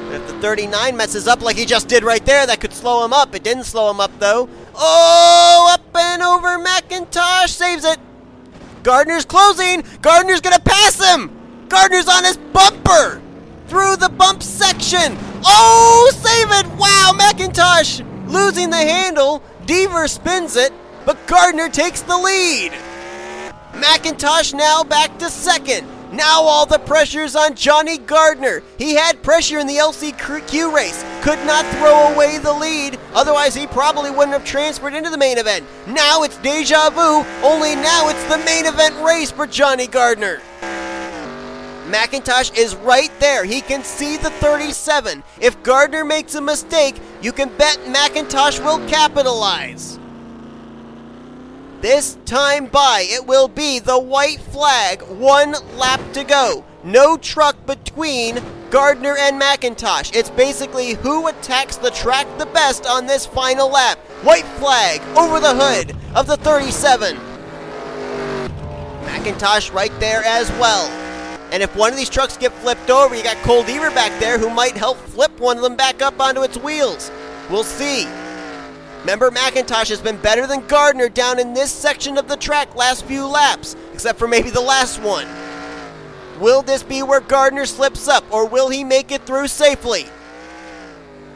But if the 39 messes up like he just did right there, that could slow him up. It didn't slow him up, though. Oh, up and over McIntosh, saves it. Gardner's closing. Gardner's going to pass him. Gardner's on his bumper through the bump section. Oh, save it. Wow, McIntosh losing the handle. Deaver spins it, but Gardner takes the lead. McIntosh now back to 2nd. Now all the pressure's on Jonny Gardner. He had pressure in the LCQ race. Could not throw away the lead. Otherwise, he probably wouldn't have transferred into the main event. Now it's deja vu. Only now it's the main event race for Jonny Gardner. McIntosh is right there. He can see the 37. If Gardner makes a mistake, you can bet McIntosh will capitalize. This time by, it will be the white flag, 1 lap to go. No truck between Gardner and McIntosh. It's basically who attacks the track the best on this final lap. White flag over the hood of the 37. McIntosh right there as well. And if one of these trucks get flipped over, you got Cole Deaver back there who might help flip one of them back up onto its wheels. We'll see. Remember, McIntosh has been better than Gardner down in this section of the track last few laps, except for maybe the last one. Will this be where Gardner slips up, or will he make it through safely?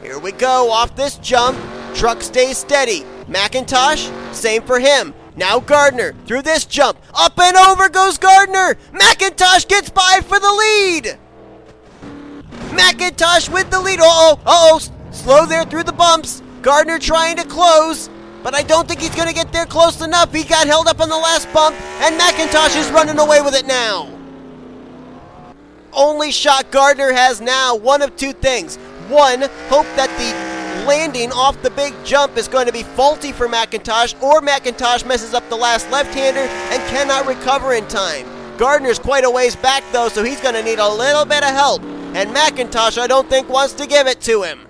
Here we go, off this jump. Truck stays steady. McIntosh, same for him. Now Gardner, through this jump. Up and over goes Gardner. McIntosh gets by for the lead. McIntosh with the lead. Uh-oh, slow there through the bumps. Gardner trying to close, but I don't think he's going to get there close enough. He got held up on the last bump, and McIntosh is running away with it now. Only shot Gardner has now, one of 2 things. One, hope that the landing off the big jump is going to be faulty for McIntosh, or McIntosh messes up the last left-hander and cannot recover in time. Gardner's quite a ways back though, so he's going to need a little bit of help, and McIntosh I don't think wants to give it to him.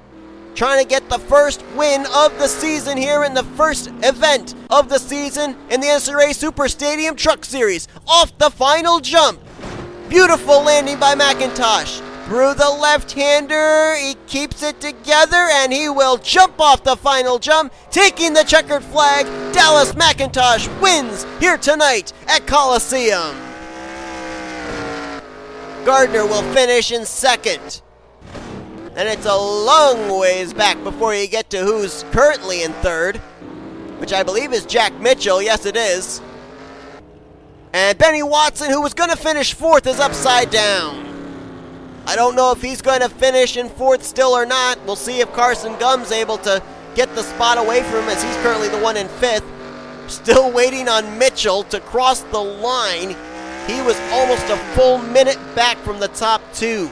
Trying to get the first win of the season here in the first event of the season in the NNSCRA Super Stadium Truck Series. Off the final jump. Beautiful landing by McIntosh. Through the left-hander, he keeps it together, and he will jump off the final jump, taking the checkered flag. Dallas McIntosh wins here tonight at Coliseum. Gardner will finish in second. And it's a long ways back before you get to who's currently in third, which I believe is Jack Mitchell. Yes, it is. And Benny Watson, who was going to finish fourth, is upside down. I don't know if he's going to finish in fourth still or not. We'll see if Karson Gum's able to get the spot away from him, as he's currently the one in fifth. Still waiting on Mitchell to cross the line. He was almost a full minute back from the top two.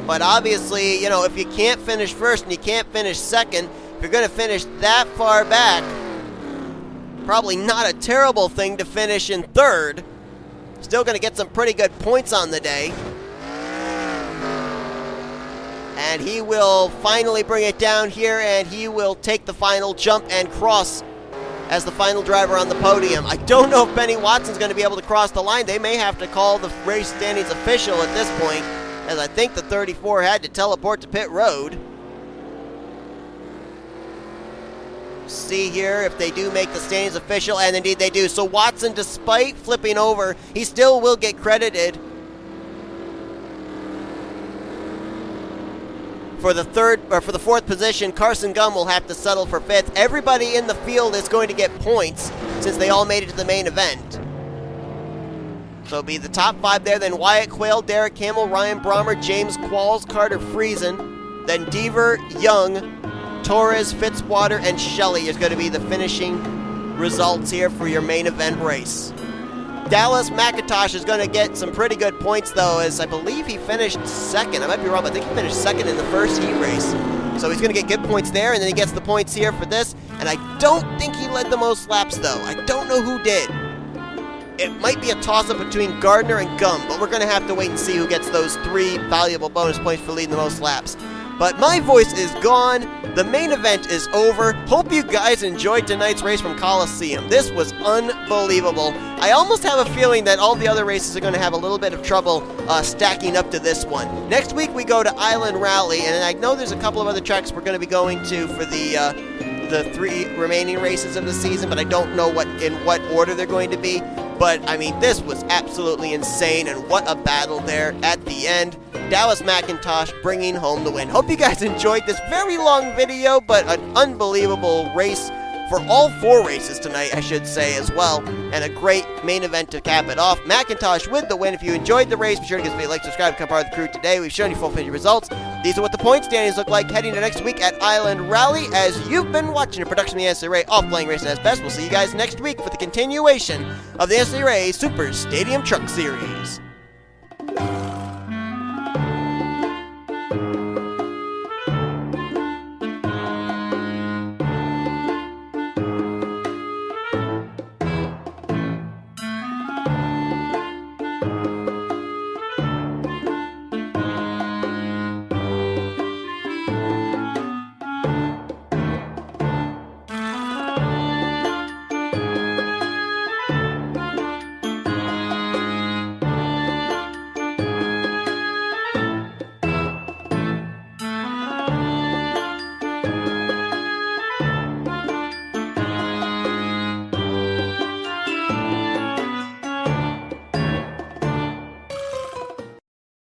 But obviously, you know, if you can't finish first and you can't finish second, if you're going to finish that far back, probably not a terrible thing to finish in third. Still going to get some pretty good points on the day. And he will finally bring it down here, and he will take the final jump and cross as the final driver on the podium. I don't know if Benny Watson's going to be able to cross the line. They may have to call the race standings official at this point, as I think the 34 had to teleport to pit road. See here if they do make the standings official, and indeed they do. So Watson, despite flipping over, he still will get credited for the fourth position. Karson Gum will have to settle for fifth. Everybody in the field is going to get points since they all made it to the main event. So it'll be the top five there, then Wyatt Quail, Derek Hamill, Ryan Brommer, James Qualls, Carter Friesen, then Deaver, Young, Torres, Fitwater, and Shelly is going to be the finishing results here for your main event race. Dallas McIntosh is going to get some pretty good points though, as I believe he finished second. I might be wrong, but I think he finished second in the first heat race. So he's going to get good points there, and then he gets the points here for this. And I don't think he led the most laps though. I don't know who did. It might be a toss-up between Gardner and Gum, but we're going to have to wait and see who gets those 3 valuable bonus points for leading the most laps. But my voice is gone. The main event is over. Hope you guys enjoyed tonight's race from Coliseum. This was unbelievable. I almost have a feeling that all the other races are going to have a little bit of trouble stacking up to this one. Next week we go to Island Rally, and I know there's a couple of other tracks we're going to be going to for the 3 remaining races of the season, but I don't know in what order they're going to be. But, I mean, this was absolutely insane, and what a battle there at the end. Dallas McIntosh bringing home the win. Hope you guys enjoyed this very long video, but an unbelievable race for all 4 races tonight, I should say, as well, and a great main event to cap it off. McIntosh with the win. If you enjoyed the race, be sure to give us a like, subscribe, become part of the crew today. We've shown you full finish results. These are what the point standings look like heading to next week at Island Rally, as you've been watching a production of the NNSCRA Off-Playing Racing as Best. We'll see you guys next week for the continuation of the NNSCRA Super Stadium Truck Series.